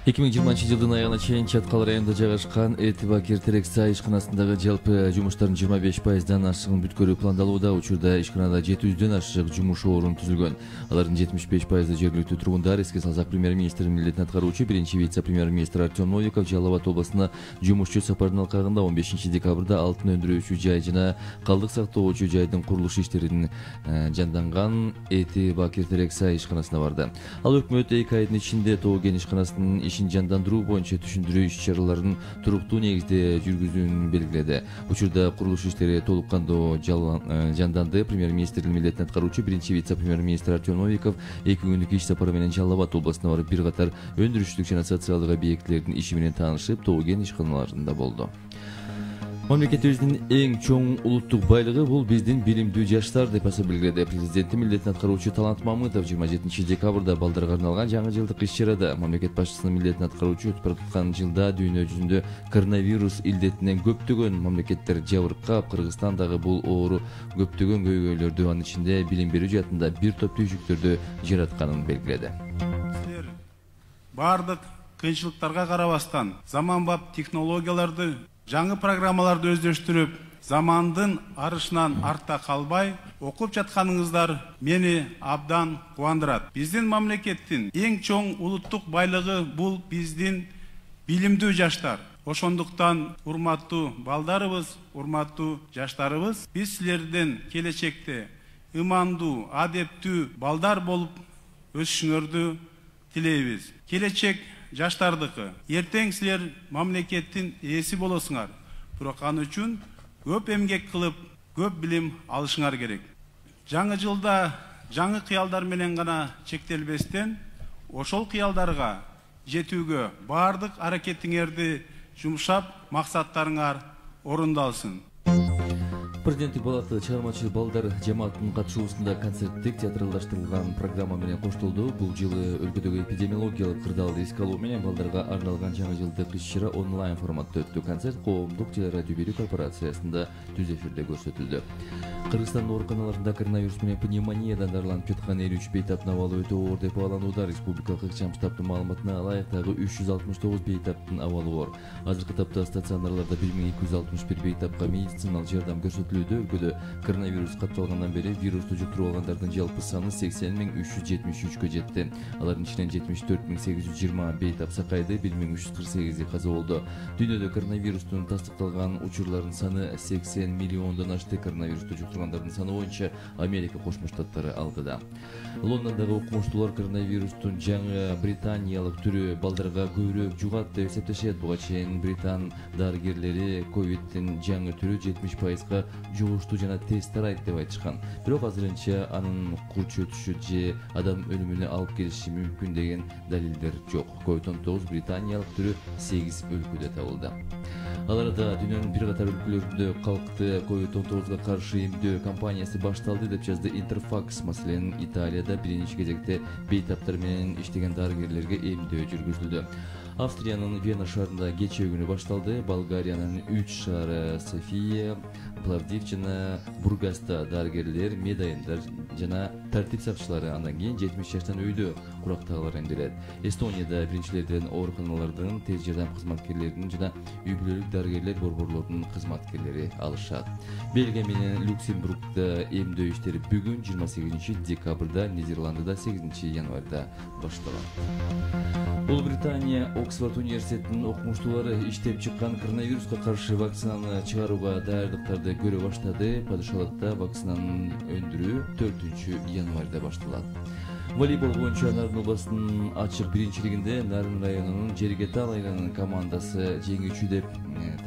2020 жылдын аягына чейин Чаткал районунда жайгашкан Этибакир Терексай ишканасындагы жалпы жумуштардын 25%дан ашыгын бүткөрүү пландалууда. Учурда ишканада 700дөн ашык жумуш орун түзүлгөн. Алардын 75%ы жергиликтүү тургундар. Эске салсак, премьер-министрдин милдетин аткаруучу биринчи вице-премьер-министр Артем Новиков Жалал Абад областына жумушчу сапардын алкагында 15 декабрда алтын өндүрүүчү жай жана калдык сактоочу жайдын курулуш иштеринин жанданган Этибакир Терексай ишканасына барды. Ал өкмөт 2 айдын ичинде Тоо кен ишканасынын ишин жандандыруу боюнча түшүндүрүү иш-чараларын туруктуу негизде жүргүзүүнү белгиледи. Учурда курулуш иштери толук кандуу жанданды. Премьер-министрдин милдетин аткаруучу биринчи вице-премьер-министр Артем Новиков 2 күндүк иш сапары менен Жалал Абад областына барып, бир катар өндүрүштүк жана социалдык объектилердин иши менен таанышып, Тоо кен ишканаларында болду. Мамлекетибиздин эң чоң улуттук байлыгы бул биздин билимдүү жаштар деп баса белгиледи президенттин милдетин аткаруучу Талант Мамытов 27 декабрда балдарга арналган жаңы жылдык иш-чарада. Мамлекет башчысынын милдетин аткаруучу өтүп бараткан жылда дүйнө жүзүндө коронавирус илдетинен көптөгөн мамлекеттер жабыркап, Кыргызстан дагы бул оору көптөгөн көйгөйлөрдү, анын ичинде билим берүү жаатында бир топ түйшүктөрдү жаратканын белгиледи. Силер бардык кыйынчылыктарга карабастан заманбап технологияларды, жаңы программаларды өздөштүрүп, замандын арышынан артта калбай окуп жатканыңыздар мени абдан кубандырат. Биздин мамлекеттин эң чоң улуттук байлыгы бул биздин билимдүү жаштар. Ошондуктан урматтуу балдарыбыз, урматтуу жаштарыбыз, биз силерден келечекте ымандуу, адептүү балдар болуп өсүшүңөрдү тилейбиз. Келечек жаштардыкы. Эртең силер мамлекеттин ээси болосуңар. Бирок аны үчүн көп эмгек кылып, көп билим алышыңар керек. Жаңы жылда жаңы кыялдар менен гана чектелбестен, ошол кыялдарга жетүүгө бардык аракетиңерди жумшап, максаттарыңар орундалсын. Президенттик балаты чыгармачы балдар жамаатынын катышуусунда концерттик театралдаштырылган программа менен коштолду. Бул жылы өлкөдөгү эпидемиологиялык кырдаалды эске алуу менен балдарга арналган жаңы жылдык иш-чара онлайн форматта өттү. Концерт коомдук телерадио берүү корпорациясында түз эфирде көрсөтүлдү. Кыргызстандын ооруканаларында коронавирус менен пневмониядан дарыланып жаткан 53 бейтаптын абалы өтө оор деп бааланууда. Республикалык ыкчам штабтын маалыматына ылайык дагы 369 бейтаптын абалы оор. Азыркы тапта стационарларда 1261 бейтапка медициналык жардам көрсөтүлөт. Өлкөдө коронавирус катталгандан бери вирусту жуктуруп алгандардын жалпы саны 80.373-кө жетти. Алардын ичинен 74.820 бейтап сакайды, 1.348 каза болду. Дүйнөдө коронавирустун тастыкталган учурларынын саны 80 миллиондон ашты. Коронавирусту жуктургандардын саны боюнча Америка Кошмо Штаттары алдыда. Лондондогу окумуштуулар коронавирустун жаңы британиялык түрү балдарга көбүрөөк жугат деп эсептешет. Буга чейин британ дарыгерлери ковидтин жаңы түрү 70%га жугуштуу жана тез тарайт деп айтышкан. Бирок азырынча анын курч өтүшү же адам өлүмүнө алып келиши мүмкүн деген далилдер жок. Ковид-19 британиялык түрү 8 өлкөдө табылды. Ал арада дүйнөнүн бир катар өлкөлөрүндө калкты Ковид-19га каршы эмдөө кампаниясы башталды деп жазды Интерфакс. Маселен, Италияда биринчи кезекте бейтаптар менен иштеген дарыгерлерге эмдөө жүргүзүлдү. Австриянын Вена шаарында кечээ күнү башталды. Болгариянын 3 шаары София, Пловдив жана Бургаста дарыгерлер, медайындар жана тартип сакчылары андан кийин 70 жаштан өйдө курактагылар эмделет. Эстонияда биринчилерден ооруканалардын, тез жардам кызматкерлеринин жана үй-бүлөлүк дарыгерлер борборлорунун кызматкерлери алышат. Бельгия менен Люксембургда эмдөө иштери бүгүн 28 декабрда, Нидерландыда 8 январда башталат. Улуу Британия Оксфорд университетинин окумуштуулары иштеп чыккан коронавируска каршы вакцинаны чыгарууга даярдыктарды көрө баштады. Падышалыкта вакцинанын өндүрүү 4 январда башталат. Волейбол боюнча Нарын областынын ачык биринчилигинде Нарын районунун Жергетал айланынын командасы жеңүүчү деп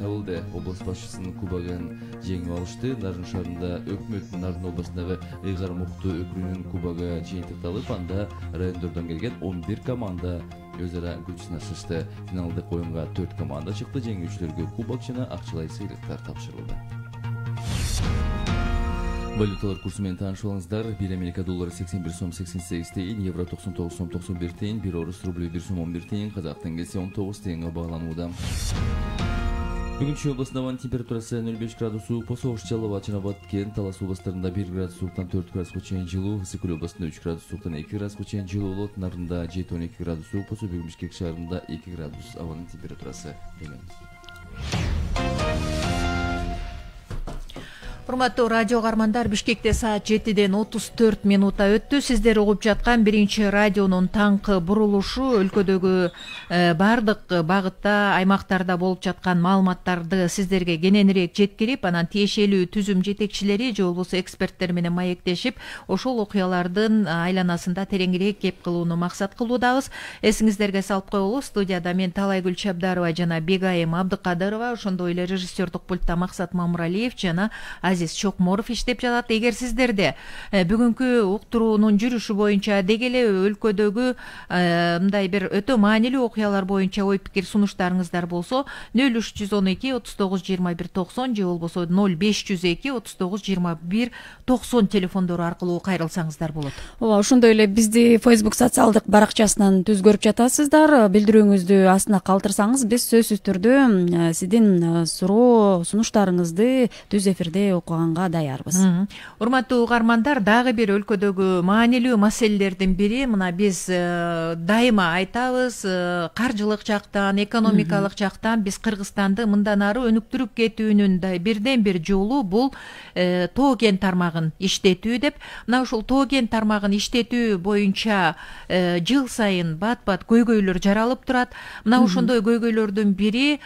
табылды. Область башчысынын кубогун жеңип алышты. Нарын шаарында өкмөттүн Нарын областындагы Ыйгар Мукту өкүрүүнүн кубогу жыйынтыкталып, анда райондордон келген 11 команда өз ара күч сынашышты. Финалдык оюнга 4 команда чыкты. Жеңүүчүлөргө кубок жана акчалай сыйлыктар тапшырылды. Валюталар курсу менен таанышып алыңыздар. 1 Америка доллары 81 сом 88 тиын, евро 99 сом 91 тиын, 1 орус рублю 1 сом 11 тиын, казак теңгеси 19 тиынга багланууда. Бүгүн Чүй областында ауанын температурасы 0,5 градус суық, Посоғыш, Жалал, Чанабат, Кент, Талас областарында 1 градус суықтан 4 градусқа чейин жылуу, Ысыкөл областында 3 градус суықтан 2 градусқа чейин жылуу болот, Нарында 7-12 градус суық, Посо Бүгүн Бишкек шаарында 2 градус ауанын температурасы төмөн. Урматтуу радио каармандар, Бишкекте саат 7-ден 34 минута өттү. Сиздер угуп жаткан биринчи радионун таңкы бурулушу өлкөдөгү бардык багытта, аймактарда болуп жаткан маалыматтарды сиздерге кененирээк жеткирип, анан тиешелүү түзүм жетекчилери же болбосо эксперттер менен маектешип, ошол окуялардын айланасында тереңирээк кеп кылууну максат кылуудабыз. Эсиңиздерге салып коелу, студияда мен Талайгүл Чабдарова жана Бегайым Абдыкадырова, ошондой эле режиссердук пультта Максат Мамуралиев жана Азиз Чокморов иштеп жатат. Эгер сиздерде бүгүнкү уктуруунун жүрүшү боюнча деги эле өлкөдөгү мындай бир өтө маанилүү окуялар боюнча ой пикир сунуштарыңыздар болсо 0312 39 21 90 же болбосо 0502 39 21 90 телефондору аркылуу кайрылсаңыздар болот. Ооба, ошондой эле бизди Facebook социалдык баракчасынан түз көрүп жатасыздар. Билдирүүңүздү астына калтырсаңыз, биз сөзсүз түрдө сиздин суроо сунуштарыңызды түз эфирде окуганга даярбыз. Урматтуу угармандар, дагы бир өлкөдөгү маанилүү маселелердин бири, мына биз дайыма айтабыз, каржылык жактан, экономикалык жактан биз Кыргызстанды мындан ары өнүктүрүп кетүүнүн бирден бир жолу бул тоо кен тармагын иштетүү деп. Мына ушул тоо кен тармагын иштетүү боюнча жыл сайын бат-бат көйгөйлөр жаралып турат. Мына ошондой көйгөйлөрдүн бири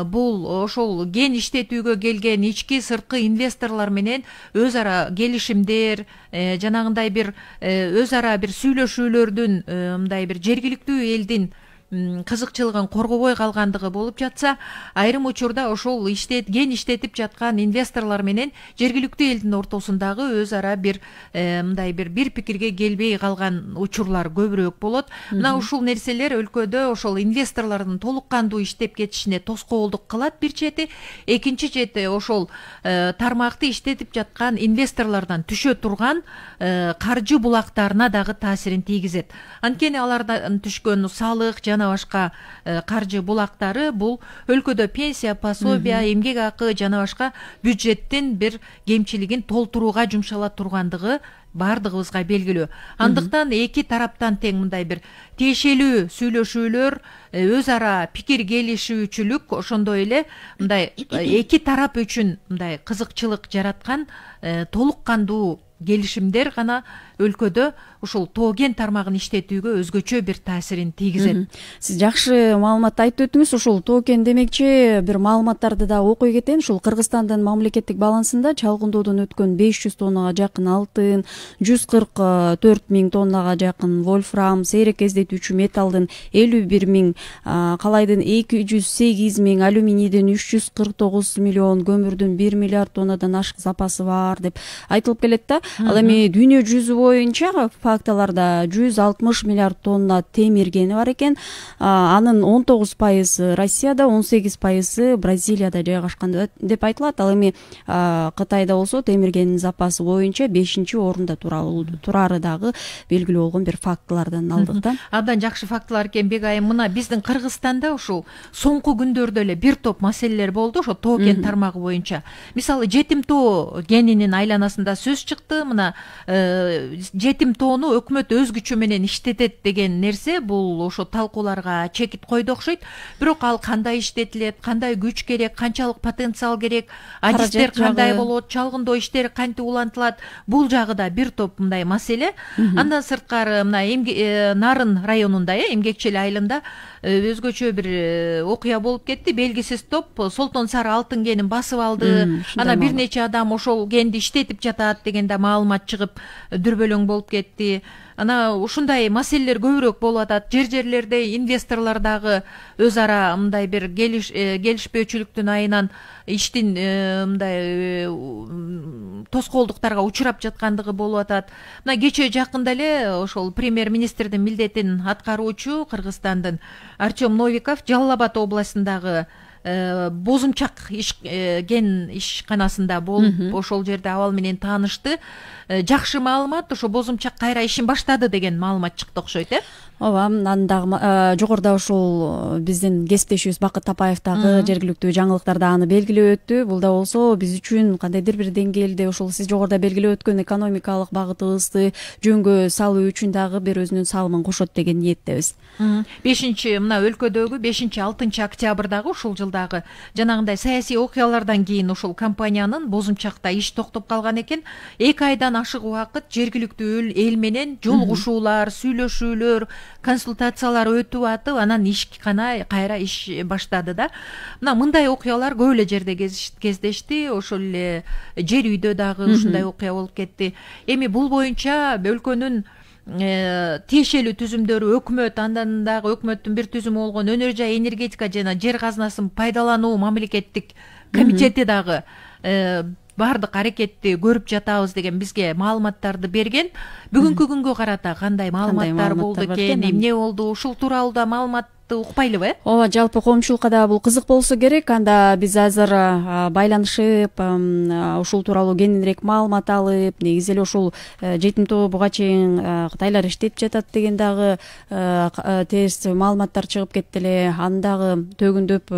бул ошол кен иштетүүгө келген ички сырткы инвесторлор менен өз ара келишимдер, жанагындай бир өз ара бир сүйлөшүүлөрдүн мындай бир жергиликтүү элдин кызыкчылыгын коргобой калгандыгы болуп жатса, айрым учурда ошол кен иштетип жаткан инвесторлор менен жергиликтүү элдин ортосундагы өз ара бир мындай бир пикирге келбей калган учурлар көбүрөөк болот. Мына ушул нерселер өлкөдө ошол инвесторлордун толук кандуу иштеп кетишине тоскоолдук кылат бир чети, экинчи чети ошол тармакты иштетип жаткан инвесторлордон түшө турган каржы булактарына дагы таасирин тийгизет. Анткени алардан түшкөн салык жана башка каржы булактары бул өлкөдө пенсия, пособия, эмгек акы жана башка бюджеттин бир кемчилигин толтурууга жумшала тургандыгы бардыгыбызга белгилүү. Андыктан эки тараптан тең мындай бир тиешелүү сүйлөшүүлөр, өз ара пикир келишүүчүлүк, ошондой эле мындай эки тарап үчүн мындай кызыкчылык жараткан толук кандуу келишимдер гана өлкөдө ушул тоо кен тармагын иштетүүгө өзгөчө бир таасирин тийгизет. Сиз жакшы маалымат айтып өттүңүз. Ушул тоо кен демекчи бир маалыматтарды да окуй кетейин. Ушул Кыргызстандын мамлекеттик балансында чалгындоодон өткөн 500 тоннага жакын алтын, 144 000 тоннага жакын вольфрам, сейрек кездетүүчү металдын 51 000, калайдын 208 000, алюминийдин 349 миллион, көмүрдүн 1 миллиард тоннадан ашык запасы бар деп айтылып келет да. Ал эми дүйнө жүзү боюнча факталарда 160 миллиард тонна темир кени бар экен. Анын 19% Россияда, 18% Бразилияда жайгашкан деп айтылат. Ал эми Кытайда болсо темир кенинин запасы боюнча 5-орунда турары дагы белгилүү болгон бир фактылардан алдык да. Абдан жакшы фактылар экен Бегайым. Мына биздин Кыргызстанда ушул соңку күндөрдө эле бир топ маселелер болду ошо тоо кен тармагы боюнча. Мисалы, Жетим тоо кенинин айланасында сөз чыкты. дагы мына жетим тоону өкмөт өз күчү менен иштетет деген нерсе бул ошо талкууларга чекит койду окшойт. Бирок ал кандай иштетилет, кандай күч керек, канчалык потенциал керек, адистер кандай болот, чалгындоо иштери кантип улантылат, бул жагы да бир топ мындай маселе. Андан сырткары мына Нарын районунда Эмгекчил айылында өзгөчө бир окуя болуп кетти. Белгисиз топ Солтон Сары алтын кенин басып алды. Ана бир нече адам ошол кенди иштетип жатат деген да маалымат чыгып дүрбөлөң болуп кетти. Ана ушундай маселелер көбүрөөк болуп атат. Жерлерде инвесторлор дагы өз ара мындай бир келишпөөчүлүктүн айынан иштин мындай тоскоолдуктарга учурап жаткандыгы болуп атат. Мына кечээ жакында эле ошол премьер-министрдин милдетин аткаруучу Кыргызстандын Артем Новиков Жалал Абад областындагы Бозумчак кен ишканасында болуп, ошол жерде абал менен таанышты. Жакшы маалымат, ошо Бозумчак кайра ишин баштады деген маалымат чыкты окшойт, Ооба, анан дагы жогоруда ушул биздин кесиптешибиз Бакыт Тапаев дагы жергиликтүү жаңылыктарда аны белгилеп өттү. Бул да болсо биз үчүн кандайдыр бир деңгээлде ушул сиз жогоруда белгилеп өткөн экономикалык багытыбызды жөнгө салуу үчүн дагы бир өзүнүн салымын кошот деген ниеттебиз. 5-чи мына өлкөдөгү 5-6 октябрдагы ушул жылдагы жанагындай саясий окуялардан кийин ушул компаниянын Бозумчакта иш токтоп калган экен. 2 айдан ашык убакыт жергиликтүү эл менен жолугушуулар, сүйлөшүүлөр, консультациялар өтүп атып, анан ишкана кайра иш баштады да. Мына мындай окуялар көп эле жерде кездешти. Ошол эле жер үйдө дагы ушундай окуя болуп кетти. Эми бул боюнча өлкөнүн тиешелүү түзүмдөрү өкмөт, андан дагы өкмөттүн бир түзүмү болгон Өнөр жай энергетика жана жер казынасын пайдалануу мамлекеттик комитети дагы бардык аракетти көрүп жатабыз деген бизге маалыматтарды берген. Бүгүнкү күнгө карата кандай маалыматтар болду экен, эмне болду, ушул тууралуу да маалыматты укпайлыбы? Ооба, жалпы коомчулукка да бул кызык болсо керек. Анда биз азыр байланышып, ушул тууралуу кененирээк маалымат алып, негизи эле ушул жетим тоо буга чейин Кытайлар иштеп жатат деген дагы терс маалыматтар чыгып кетти эле. Аны дагы төгүндөп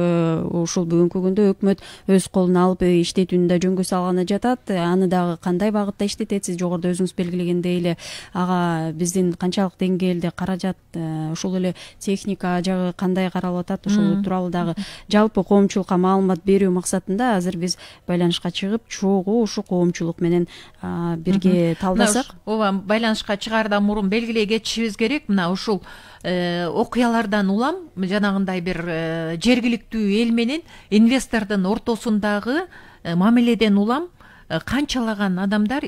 ушул бүгүнкү күндө өкмөт өз колуна алып иштетүүнү да жөнгө салганы жатат. Аны дагы кандай багытта иштетет, сиз жогоруда өзүңүз белгилегендей эле ага биздин канчалык деңгээлде каражат, ушул эле техника жагы кандай каралып атат, ушул тууралуу дагы жалпы коомчулукка маалымат берүү максатында азыр биз байланышка чыгып, чогуу ушу коомчулук менен бирге талдасак. Ооба, байланышка чыгаардан мурун белгилей кетишибиз керек. Мына ушул окуялардан улам жанагындай бир жергиликтүү эл менен инвестордун ортосундагы мамиледен улам канчалаган адамдар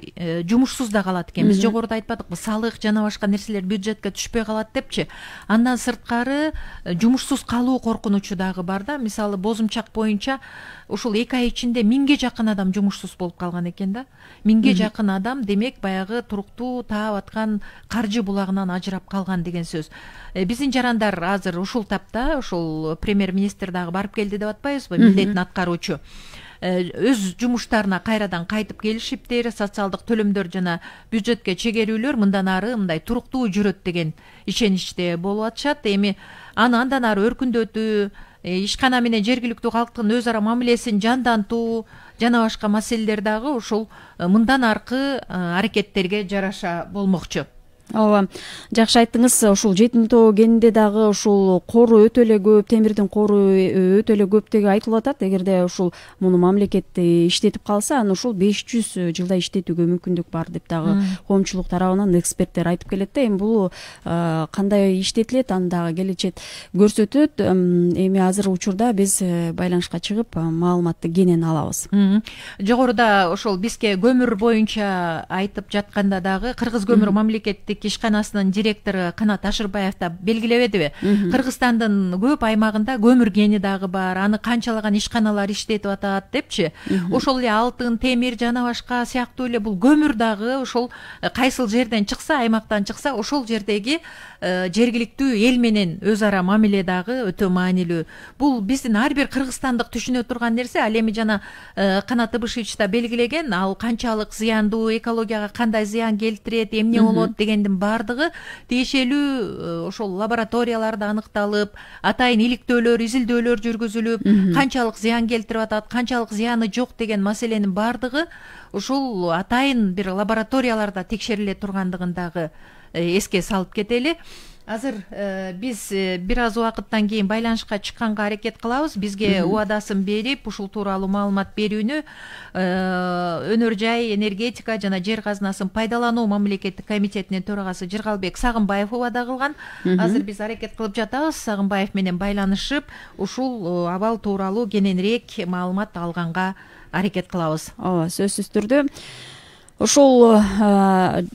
жумушсуз да калат экен. Биз жогоруда айтпадыкпы, салык жана башка нерселер бюджетке түшпөй калат депчи. Андан сырткары жумушсуз калуу коркунучу дагы бар да. Мисалы Бозумчак боюнча ушул 2 ай ичинде 1000ге жакын адам жумушсуз болуп калган экен да. 1000ге жакын адам демек баягы туруктуу таап аткан каржы булагынан ажырап калган деген сөз. Биздин жарандар азыр ушул тапта ушул премьер-министр дагы барып келди деп атпайбызбы, милдетин аткаруучу. Өз жумуштарына кайрадан кайтып келишиптир, социалдык төлөмдөр жана бюджетке чегерүүлөр мындан ары мындай туруктуу жүрөт деген ишеничте болуп атышат. Эми аны андан ары өркүндөтүү, ишкана менен жергиликтүү калктын өз ара мамилесин жандантуу жана башка маселелер дагы ушул мындан аркы аракеттерге жараша болмокчу. Ооба, жакшы айттыңыз. Ушул жетим тоо кенинде дагы ушул кору өтө эле көп, темирдин кору өтө эле көп деги айтылып атат. Эгерде ушул муну мамлекет иштетип калса, аны ушул 500 жылда иштетүүгө мүмкүндүк бар деп дагы коомчулук тарабынан эксперттер айтып келет да. Эми бул кандай иштетилет, аны дагы келечек көрсөтөт. Эми азыр учурда биз байланышка чыгып маалыматты кенен алабыз. Жогоруда ошол бизге көмүр боюнча айтып жатканда дагы Кыргыз көмүр мамлекеттик ишканасынын директору Канат Ашырбаев да белгилебедиби? Кыргызстандын көп аймагында көмүр кени дагы бар. Аны канчалаган ишканалар иштетип атат депчи. Ошол эле алтын, темир жана башка сыяктуу эле бул көмүр дагы ошол кайсыл жерден чыкса, аймактан чыкса, ошол жердеги жергиликтүү эл менен өз ара мамиле дагы өтө маанилүү. Бул биздин ар бир кыргызстандык түшүнө турган нерсе. Ал эми жана Канат Ыбышевич да белгилеген, ал канчалык зыяндуу, экологияга кандай зыян келтирет, эмне болот деген маселенин баардыгы тиешелүү ошол лабораторияларда аныкталып, атайын иликтөөлөр, изилдөөлөр жүргүзүлүп, канчалык зыян келтирип атат, канчалык зыяны жок деген маселенин баардыгы ушул атайын бир лабораторияларда текшериле тургандыгын дагы эске салып кетели. Азыр биз бир аз убакыттан кийин байланышка чыкканга аракет кылабыз. Бизге убадасын берип, ушул тууралуу маалымат берүүнү өнөр жай, энергетика жана жер казынасын пайдалануу мамлекеттик комитетинин төрагасы Жыргалбек Сагынбаев убада кылган. Азыр биз аракет кылып жатабыз Сагынбаев менен байланышып, ушул абал тууралуу кененирээк маалымат алганга аракет кылабыз. Ооба, сөзсүз түрдө. Ошол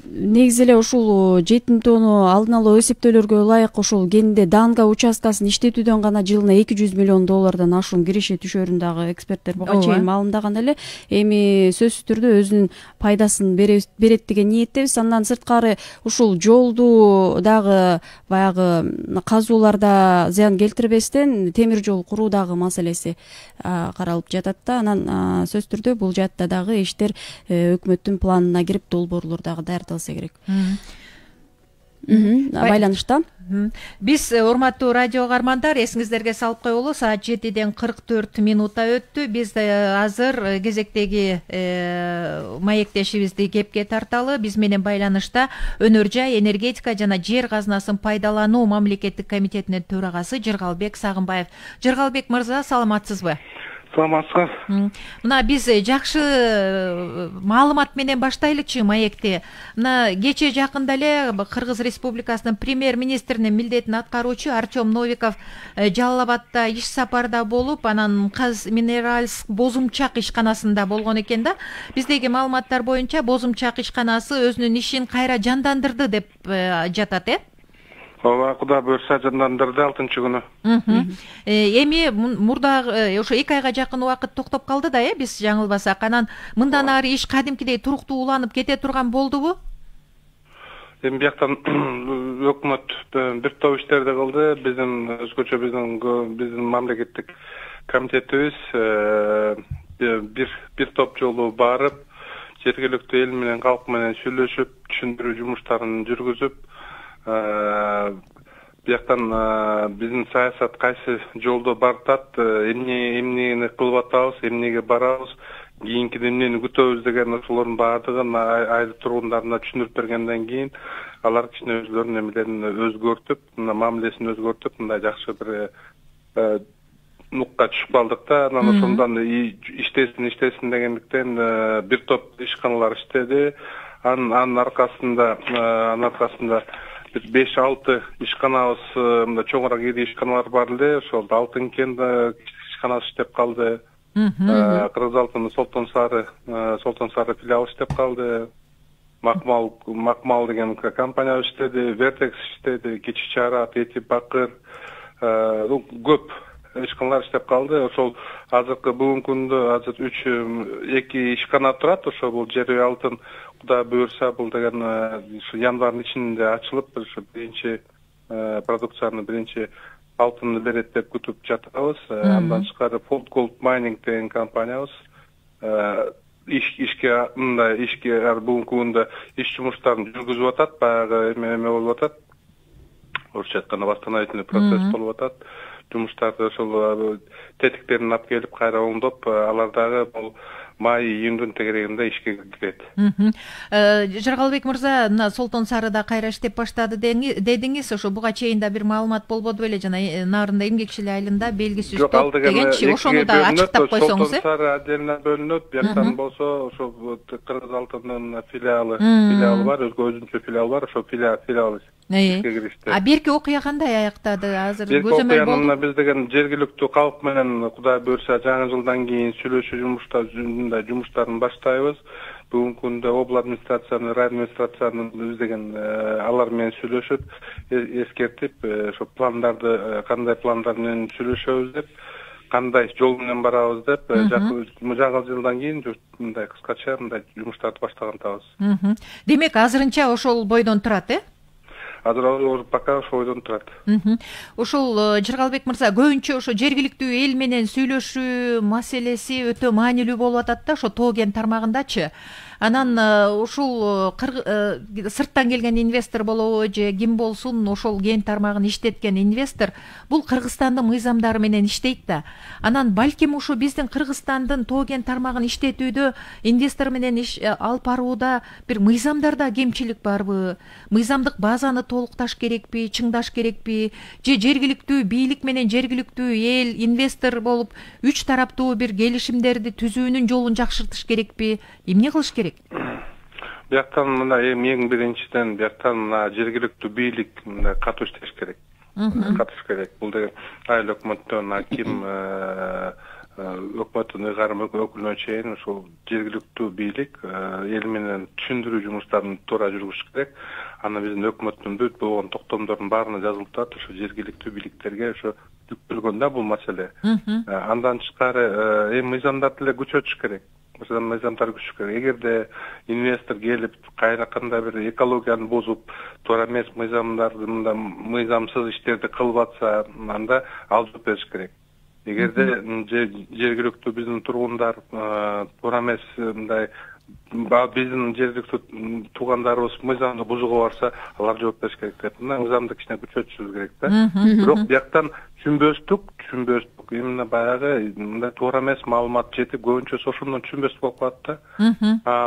негизи эле ушул жетим тонну алдын ала эсептөөлөргө ылайык ушул кенде Данга участкасын иштетүүдөн гана жылына $200 миллион ашуун киреше түшөрүн дагы эксперттер буга чейин маалымдаган эле. Эми сөзсүз түрдө өзүнүн пайдасын берет деген ниеттебиз. Андан сырткары ушул жолду дагы баягы казууларда зыян келтирбестен темир жол куруу дагы маселеси каралып жатат да. Анан сөзсүз түрдө бул жаатта дагы иштер өкмөттүн планына кирип, долбоорлор дагы даярдалса керек. Байланышта. Биз урматтуу радио угармандар, эсиңиздерге салып коелу, саат 7-ден 44 минута өттү. Биз азыр кезектеги маектешибизди кепке тарталы. Биз менен байланышта өнөр жай, энергетика жана жер казынасын пайдалануу мамлекеттик комитетинин төрагасы Жыргалбек Сагынбаев. Жыргалбек мырза, саламатсызбы? Саламатсызбы. Мына биз жакшы маалымат менен баштайлычы маекти. Мына кече жакында эле Кыргыз Республикасынын премьер-министринин милдетин аткаруучу Артем Новиков Жалал Абадта иш сапарда болуп, анан Казминеральск Бозумчак ишканасында болгон экен да. Биздеги маалыматтар боюнча Бозумчак ишканасы өзүнүн ишин кайра жандандырды деп жатат, Ооба, Кудай буйрса жандандырды 6-күнү. Эми мурда ошо 2 айга жакын убакыт токтоп калды да, биз жаңылбасак. Анан мындан ары иш кадимкидей туруктуу уланып кете турган болдубу? Эми бияктан өкмөт бир топ иштерди кылды. Биздин өзгөчө биздин мамлекеттик комитетибиз бир топ жолу барып, жергиликтүү эл менен, калк менен сүйлөшүп, түшүндүрүү жумуштарын жүргүзүп, бияктан биздин саясат кайсы жолдо бартат, эмнени кылып атабыз, эмнеге барабыз, кийинкиде эмнени күтөбүз деген ошолордун баардыгын айыл тургундарына түшүндүрүп бергенден кийин алар кичине өзлөрүнүн эмелерин өзгөртүп, мамилесин өзгөртүп, мындай жакшы бир нукка түшүп калдык да. Анан ошондон иштесин дегендиктен бир топ ишканалар иштеди. Анын аркасында 5-6 ишканабыз, мында чоңураак ири ишканалар бар эле. Ошол Алтын кен ишканасы иштеп калды. Кыргыз алтын Солтон Сары филиалы иштеп калды. Макмал деген компания иштеди, Вертекс иштеди, Кичи Чара, Эти Бакыр, көп ишканалар иштеп калды. Ошол азыркы бүгүнкү күндө азыр 2 ишкана турат. Ошо бул жер алтын Кудай буйрса бул деген январдын ичинде ачылып, ошо биринчи продукцияны, биринчи алтынды берет деп күтүп жатабыз. Андан тышкары Fold Gold Mining деген компаниябыз ишке бүгүнкү күндө иш жумуштарын жүргүзүп атат. Баягы эме болуп атат. Орусча айтканда восстановительный процесс болуп атат. Жумуштарды ошол тетиктерин алып келип кайра оңдоп, алар дагы бул май-июндун тегерегинде ишке кирет. Жыргалбек мырза, мына Солтон Сарыда кайра иштеп баштады дедиңиз. Ошо буга чейин да бир маалымат болбоду беле, жана нарында эмгекчилик айылында белгисиз топ дегенчи, ошону да ачыктап койсоңуз. Солтон Сары отдельно бөлүнөт. Бияктан болсо ошо Кыргыз алтынын филиалы бар, өзүнчө филиал бар, ошо филиал А берки окуя кандай аяктады? Азыр көзөмөл болду. Биз деген жергиликтүү калк менен Кудай буйрса жаңы жылдан кийин сүйлөшүү жумуштарын баштайбыз. Бүгүнкү күндө обл администрациянын, район администрациянын биз деген алар менен сүйлөшүп, эскертип, ошо пландарды, кандай пландар менен сүйлөшөбүз деп, кандай жол менен барабыз деп, жаңы жылдан кийин мындай кыскача мындай жумуштарды баштагантабыз. Демек, азырынча ошол бойдон турат, Азыр пока ошол бойдон турат. Ошол Жыргалбек мырза, көбүнчө ошо жергиликтүү эл менен сүйлөшүү маселеси өтө маанилүү болуп атат да, ошо тоо кен тармагындачы. Анан ушул сырттан келген инвестор болобу же ким болсун, ошол кен тармагын иштеткен инвестор бул Кыргызстандын мыйзамдары менен иштейт да. Анан балким ушу биздин Кыргызстандын тоо кен тармагын иштетүүдө инвестор менен алып барууда бир мыйзамдарда кемчилик барбы? Мыйзамдык базаны толукташ керекпи, чыңдаш керекпи? Же жергиликтүү бийлик менен жергиликтүү эл инвестор болуп үч тараптуу бир келишимдерди түзүүнүн жолун жакшыртыш керекпи? Эмне кылыш керек? Бияктан мына эң биринчиден бияктан мына жергиликтүү бийлик катуу иштеш керек. Катыш керек. Бул деген айыл өкмөттөн аким өкмөттүн ыйгарым өкүлүнө чейин ушул жергиликтүү бийлик эл менен түшүндүрүү жумуштарын туура жүргүзүш керек. Аны биздин өкмөттүн бүт болгон токтомдордун баарына жазылып турат, ошо жергиликтүү бийликтерге ошо жүктөлгөн да бул маселе. Андан тышкары эми мыйзамдарды эле күчөтүш керек. Мыйзамдар күчөтүш керек. Эгерде инвестор келип кандай бир экологияны бузуп, туура эмес мыйзамсыз иштерди кылып атса, анда ал жооп бериш керек. Эгерде жергиликтүү биздин тургундар туура эмес мындай биздин жергиликтүү туугандарыбыз мыйзамды бузууга барса, алар жооп бериш керек деп. Мыйзамды кичине күчөтүшүбүз керек да. Бирок бияктан түшүнбөстүк именно баягы мындай туура эмес маалымат жетип, көбүнчөсү ошондон түшүнбөстүк болуп калат да.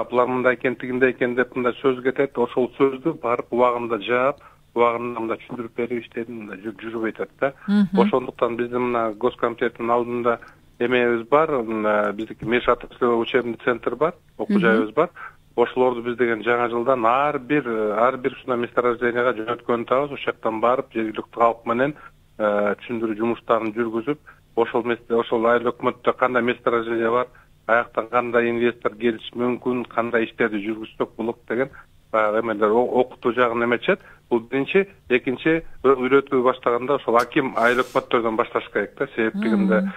Булар мындай экен, тигиндей экен деп мындай сөз кетет, ошол сөздү барып убагында жаап, убагында мындай түшүндүрүп берип иштери мындай жүрүп атат да. Ошондуктан биздин мына Госкомитеттин алдында эмебиз бар, биздики Мешатов учебный центр бар, окуу жайыбыз бар. Ошолорду биз деген жаңа жылдан ар бир ушундай месторожденияга жөнөткөн атабыз. Ошол жактан барып жергиликтүү калк менен түшүндүрүү жумуштарын жүргүзүп, ошол айыл өкмөттө кандай месторождение бар, аяктан кандай инвестор келиш мүмкүн, кандай иштерди жүргүзсөк болот деген баягы эмелер окутуу жагын эметишет. Бул биринчи, экинчи үйрөтүү баштаганда ошол аким айыл өкмөттөрдөн башташ керек да. Себеп дегенде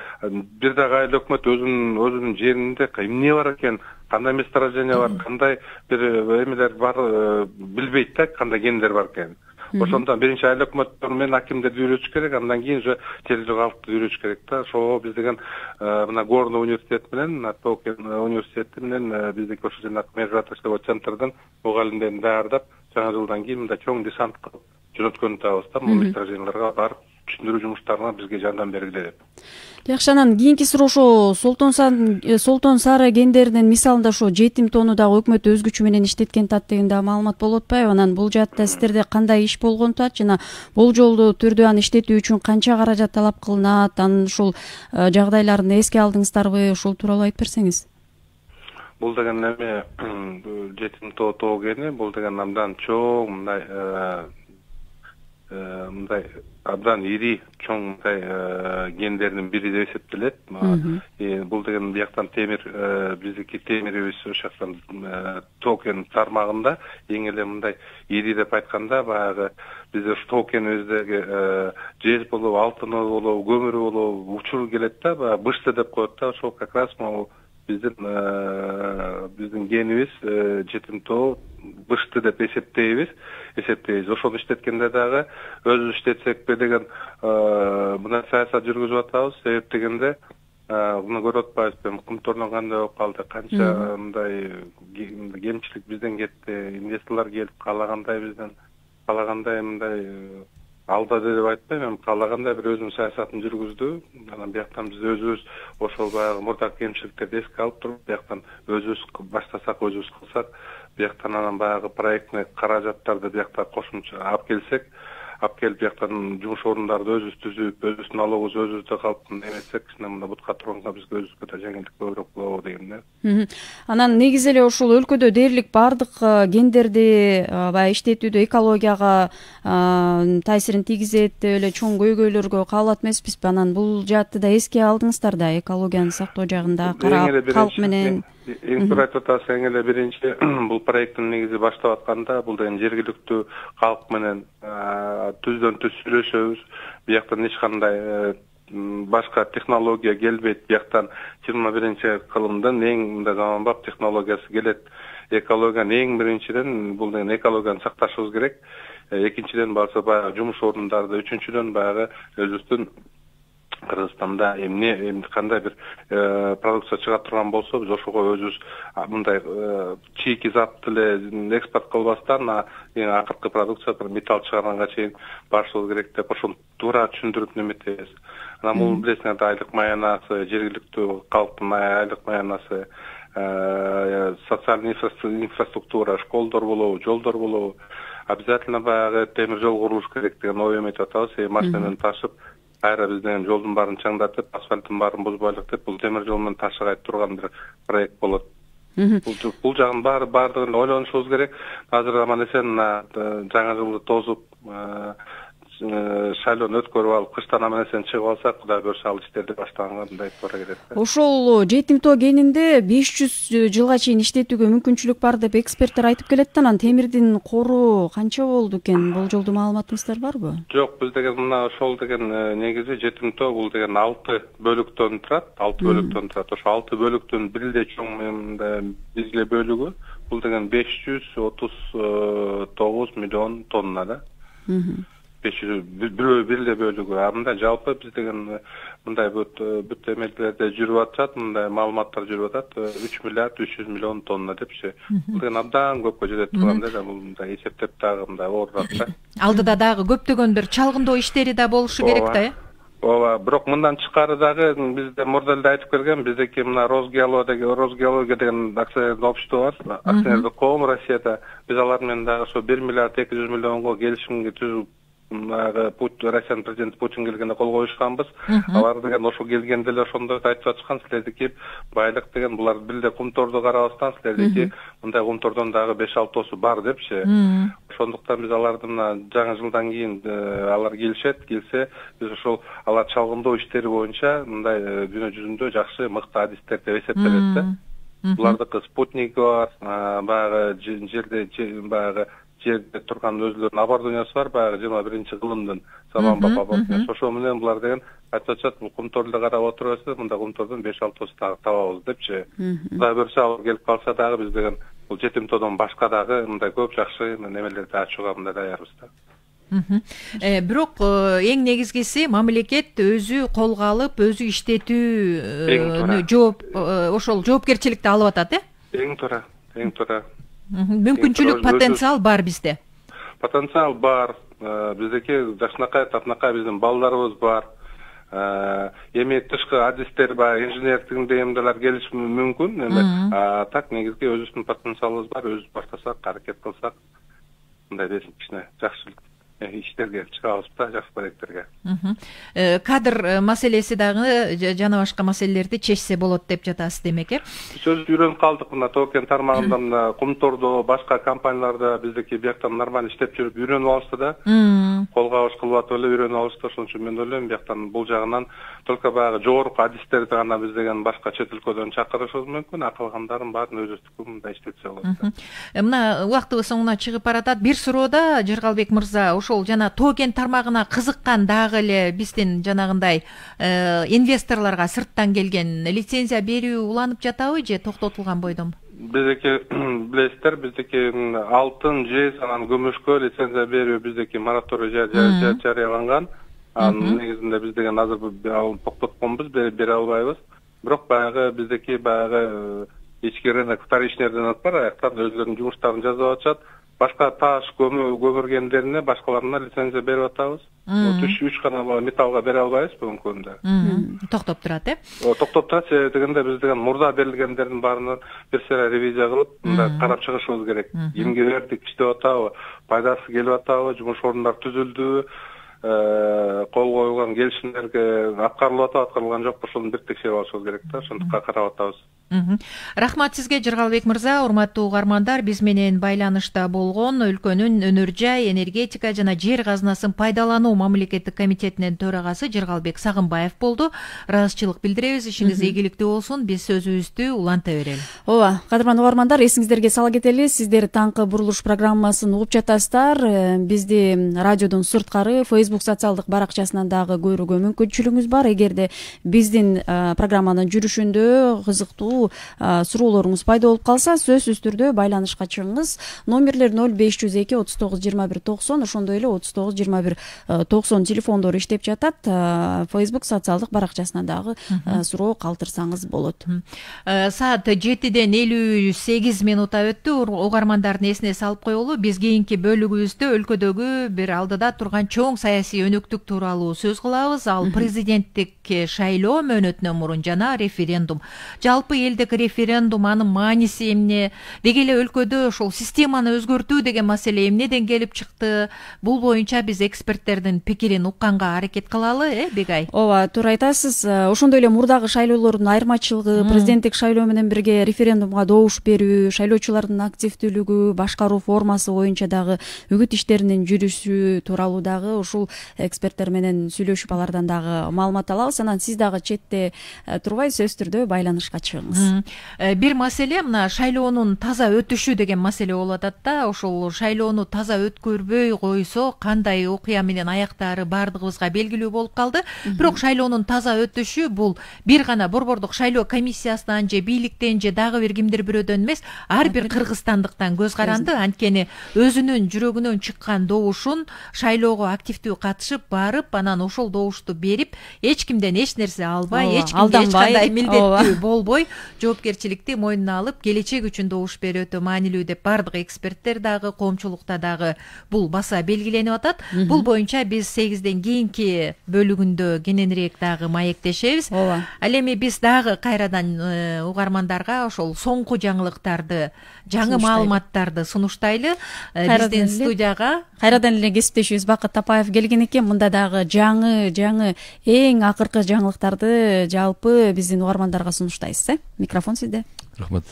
бир дагы айыл өкмөт өзүнүн жеринде эмне бар экен, кандай месторождение бар, кандай бир эмелер бар билбейт да, кандай кендер бар экен. Ошондон биринчи айыл өкмөттөр менен акимдерди үйрөтүш керек, андан кийин уже жергиликтүү калкты үйрөтүш керек да. Ошого биз деген мына Горный университет менен, Токен университети менен биздики ошо жанагы Межратовский центрден мугалимдерин даярдап, жаңа жылдан кийин мындай чоң десант кылып жөнөткөн атабыз да. Бул месторожденияларга барып түшүндүрүү жумуштарына бизге жардам бергиле деп. Жакшы, анан кийинки суроо ошо Солтон Сары кендеринин мисалында ошо жетим тоону дагы өкмөт өз күчү менен иштеткен атат деген дагы маалымат болуп атпайбы? Анан бул жаатта сиздерде кандай иш болгон атат жана болжолдуу түрдө аны иштетүү үчүн канча каражат талап кылынат? Анын ушул жагдайларын эске алдыңыздарбы? Ошол тууралуу айтып берсеңиз. Бул деген эме жетим тоо кени, бул деген абдан чоң мындай абдан ири чоң мындай кендердин бири деп эсептелет. Бул деген бияктан темир биздики темирибиз ошол жактан тоо кен тармагында эң эле мындай ири деп айтканда баягы бизде тоо кенибиздеги жез болобу, алтыны болобу, көмүрү болобу учур келет да, баягы бышты деп коет да. Ошол как раз могу биздин кенибиз жетим тоо бышты деп эсептейбиз. Ошону иштеткенде дагы өзүбүз иштетсекпи деген мына саясат жүргүзүп атабыз. Себеп дегенде муну көрүп атпайбызбы, Кумтордон кандай болуп калды, канча мындай кемчилик бизден кетти, инвесторлор келип каалагандай мындай алдады деп айтпайм, каалагандай бир өзүнүн саясатын жүргүздү. Анан бияктан биз өзүбүз ошол баягы мурдагы кемчиликтерди эске алып туруп, бияктан өзүбүз баштасак, өзүбүз кылсак, бияктан анан баягы проектный каражаттарды биякта кошумча алып келип бияктан жумуш орундарды өзүбүз түзүп, өзүбүздүн налогубузду өзүбүздө калып эметсек, кичине мында бутка турганга бизге өзүбүзгө да жеңилдик көбүрөөк болобу деген да. Анан негизи эле ушул өлкөдө дээрлик баардык кендерди баягы иштетүүдө экологияга таасирин тийгизет деп эле чоң көйгөйлөргө кабылат эмеспизби? Анан бул жаатты да эске алдыңыздар да, экологияны сактоо жагында карап калк менен. Эң туура айтып атасыз. Эң эле биринчи бул проекттин негизи баштап атканда бул деген жергиликтүү калк менен түздөн түз сүйлөшөбүз. Бияктан эч кандай башка технология келбейт. Бияктан 21-кылымдын эң мындай заманбап технологиясы келет. Экологиянын эң биринчиден бул деген экологияны сакташыбыз керек. Экинчиден баягы жумуш орундарды, үчүнчүдөн баягы өзүбүздүн Кыргызстанда эмне кандай бир продукция чыга турган болсо, биз ошого өзүбүз мындай чийки затты эле экспорт кылбастан эң акыркы продукция металл чыгарганга чейин барышыбыз керек деп ошону туура түшүндүрүп неметебиз. Анан бул билесиңер айлык маянасы, жергиликтүү калктын айлык маянасы, социальный инфраструктура, школдор болобу, жолдор болобу, обязательно баягы темир жол курулуш керек деген ой эметип атабыз. Машина менен ташып кайра бизден жолдун баарын чаңдатып, асфальттын баарын бузбайлык деп, бул темир жол менен ташыгайт турган бир проект болот. Бул жагын баардыгын ойлонушубуз керек. Азыр аман эсен жаңы жылды тосуп, шайлоону өткөрүп алып, кыштан аман эсен чыгып алсак, Кудай буюрса ал иштерди баштаганга туура келет. Ошол жетим тоо кенинде 500 жылга чейин иштетүүгө мүмкүнчүлүк бар деп эксперттер айтып келет да, анан темирдин кору канча болду экен? Болжолдуу маалыматыңыздар барбы? Жок, биз деген мына ошол деген негизи жетим тоо бул деген 6 бөлүктөн турат. 6 бөлүктөн турат. Ошо 6 бөлүктүн бир эле чоң бизге бөлүгү бул деген 539 миллион тонна да. Бир эле бөлүгү. Мындай жалпы биз деген мындай бүт эмелерде жүрүп атат, мындай маалыматтар жүрүп атат, 3 миллиард 300 миллион тонна депчи. Бул деген абдан көпкө жетет турганда да, бул мындай эсептеп дагы мындай оорурат да. Алдыда дагы көптөгөн бир чалгындоо иштери да болушу керек да, Ооба, бирок мындан тышкары дагы бизде мурда эле айтып келген, биздеки мына Росгеология деген акционерлик общество бар, акционерлик коом Россияда. Биз алар менен дагы ошо 1 миллиард 200 миллионго келишимге түзүп, Россиянын президенти Путин келгенде кол коюшканбыз. Алар деген ошо келгенде эле ошондой айтып атышкан, силердики байлык деген булар бир эле кумторду карабастан, силердики мындай кумтордон дагы 5-6 бар депчи. Ошондуктан биз аларды мына жаңы жылдан кийин алар келсе, биз ошол алар чалгындоо иштери боюнча мындай дүйнө жүзүндө жакшы мыкты адистер деп эсептелет да. Булардыкы спутник бар, баягы жерде турган өзүлөрүнүн оборудованиясы бар, баягы 21-кылымдын Заманбап оборудованиясы. Ошо менен булар деген айтып атышат, бул кумторду карап отурасыз, мында кумтордун 5-6 дагы табабыз депчи. Кудай буюрса алып келип калса дагы биз деген бул жетим тоодон башка дагы мындай көп жакшы немелерди ачууга мындай даярбыз да. Бирок эң негизгиси мамлекет өзү колго алып, өзү иштетүү ошол жоопкерчиликти алып атат, Эң туура. Мүмкүнчүлүк, потенциал бар бизде. Потенциал бар. Биздеки жакшынакай, татынакай биздин балдарыбыз бар. Эми тышкы адистер бар, инженердик эмделер келиши мүмкүн. Так негизги өзүбүздүн потенциалыбыз бар. Өзүбүз баштасак, аракет кылсак, мындай десем кичине жакшылык иштерге чыгабыз да, жакшы проекттерге. Кадр маселеси дагы жана башка маселелерди чечсе болот деп жатасыз демек, Биз өзүбүз үйрөнүп калдык мына Тоо-Кен тармагында мына кумтордо башка компанияларда биздеки бияктан нормально иштеп жүрүп үйрөнүп алышты да. Колго алыш кылып атып эле үйрөнүп алышты. Ошон үчүн мен ойлойм бияктан бул жагынан только баягы жогорку адистерди гана биз деген башка чет өлкөдөн чакырышыбыз мүмкүн, акылгандарын баарын өзүбүздүкү мындай иштетсе болот. Мына убактыбыз соңуна чыгып баратат. Бир суроода Жыргалбек мырза, ошол жана Тоо-Кен тармагына кызыккан дагы эле биздин жанагындай инвесторлорго сырттан келген лицензия берүү уланып жатабы же токтотулган бойдонбу? Биздеки билесиздер, биздеки алтын, жез, анан күмүшкө лицензия берүү биздеки мораторий жарыяланган. Анын негизинде биз деген азыр токтотконбуз, бере албайбыз. Бирок баягы биздеки баягы ички рынок вторичныйдан бар, аяктан өзлөрүнүн жумуштарын жасап атышат. Башка таш, көмүр кендерине башкаларына лицензия берип атабыз. 3 гана металлга бере албайбыз бүгүнкү күндө. Токтоп турат, Токтоп турат дегенде биз деген мурда берилгендердин баарына бир сыйра ревизия кылып, мындай карап чыгышыбыз керек. Кимге бердик, иштеп атабы, пайдасы келип атабы, жумуш орундар түзүлдүбү, кол коюлган келишимдерге аткарылып атабы, аткарылган жокпу, ошону бир текшерип алышыбыз керек да, ошондукка карап атабыз. Рахмат сизге Жыргалбек мырза. Урматтуу угармандар, биз менен байланышта болгон өлкөнүн өнөр жай, энергетика жана жер казынасын пайдалануу мамлекеттик комитетинин төрагасы Жыргалбек Сагынбаев болду. Ыраазычылык билдиребиз, ишиңиз ийгиликтүү болсун, биз сөзүбүздү уланта берели. Ооба, кадырман угармандар, эсиңиздерге сала кетели, сиздер таңкы бурулуш программасын угуп жатасыздар. Бизди радиодон сырткары Facebook социалдык баракчасынан дагы көрүүгө мүмкүнчүлүгүңүз бар. Эгерде биздин программанын жүрүшүндө кызыктуу тууралуу суроолоруңуз пайда болуп калса, сөзсүз түрдө байланышка чыгыңыз. Номерлер 0502 39 21 90, ошондой эле 39 21 90 телефондору иштеп жатат. Facebook социалдык баракчасына дагы суроо калтырсаңыз болот. Саат 7-ден 58 минута өттү. Угармандардын эсине салып коелу, биз кийинки бөлүгүбүздө өлкөдөгү бир алдыда турган чоң саясий өнөктүк тууралуу сөз кылабыз. Ал президенттик шайлоо мөөнөтүнөн мурун жана референдум. Жалпы элдик референдум, анын мааниси эмне? Деги эле өлкөдө ошол системаны өзгөртүү деген маселе эмнеден келип чыкты? Бул боюнча биз эксперттердин пикирин укканга аракет кылалы, Бегай? Ооба, туура айтасыз. Ошондой эле мурдагы шайлоолордун айырмачылыгы, президенттик шайлоо менен бирге референдумга добуш берүү, шайлоочулардын активдүүлүгү, башкаруу формасы боюнча дагы үгүт иштеринин жүрүшү тууралуу дагы ушул эксперттер менен сүйлөшүп алардан дагы маалымат алабыз. Анан сиз дагы четте турбай сөзсүз түрдө байланышка чыгыңыз. Бир маселе мына шайлоонун таза өтүшү деген маселе болуп атат да. Ошол шайлоону таза өткөрбөй койсо кандай окуя менен аяктаары бардыгыбызга белгилүү болуп калды. Бирок шайлоонун таза өтүшү бул бир гана борбордук шайлоо комиссиясынан же бийликтен же дагы бир кимдир бирөөдөн эмес, ар бир кыргызстандыктан көз каранды. Анткени өзүнүн жүрөгүнөн чыккан добушун шайлоого активдүү катышып барып, анан ошол добушту берип, эч кимден эч нерсе албай, эч кимге эч кандай милдеттүү болбой, жоопкерчиликти мойнуна алып, келечек үчүн добуш берүү өтө маанилүү деп бардык эксперттер дагы, коомчулукта дагы бул баса белгиленип атат. Бул боюнча биз 8ден кийинки бөлүгүндө кененирээк дагы маектешебиз. Ал эми биз дагы кайрадан угармандарга ошол соңку жаңылыктарды, жаңы маалыматтарды сунуштайлы. Биздин студияга кайрадан эле кесиптешибиз Бакыт Тапаев келген экен. Мында дагы жаңы эң акыркы жаңылыктарды жалпы биздин угармандарга сунуштайсыз. Микрофон сизде. Рахмат.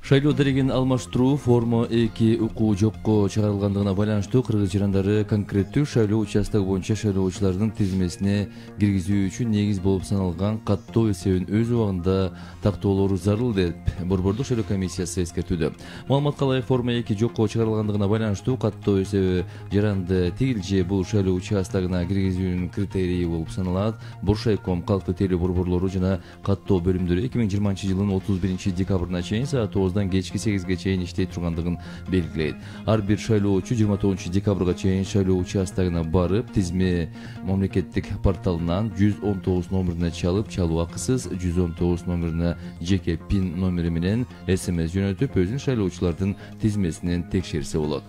Шайлоо дарегин алмаштыруу форма 2 укуу жокко чыгарылгандыгына байланыштуу кыргыз жарандары конкреттүү шайлоо участогу боюнча шайлоочулардын тизмесине киргизүү үчүн негиз болуп саналган каттоо эсебин өз убагында тактоолору зарыл деп борбордук шайлоо комиссиясы эскертүүдө. Маалыматка ылайык, форма 2 жокко чыгарылгандыгына байланыштуу каттоо эсеби жаранды тигил же бул шайлоо участогуна киргизүүнүн критерийи болуп саналат. Буршайком, калктык тейлөө борборлору жана каттоо бөлүмдөрү 2020-жылдын 31-декабрына чейин саат 9-дан кечки 8ге чейин иштей тургандыгын белгилейт. Ар бир шайлоочу 29-декабрга чейин шайлоо участогуна барып, тизме мамлекеттик порталынан 119 номерине чалып, чалуу акысыз 119 номерине жеке пин номери менен СМС жөнөтүп, өзүн шайлоочулардын тизмесинен текшерсе болот.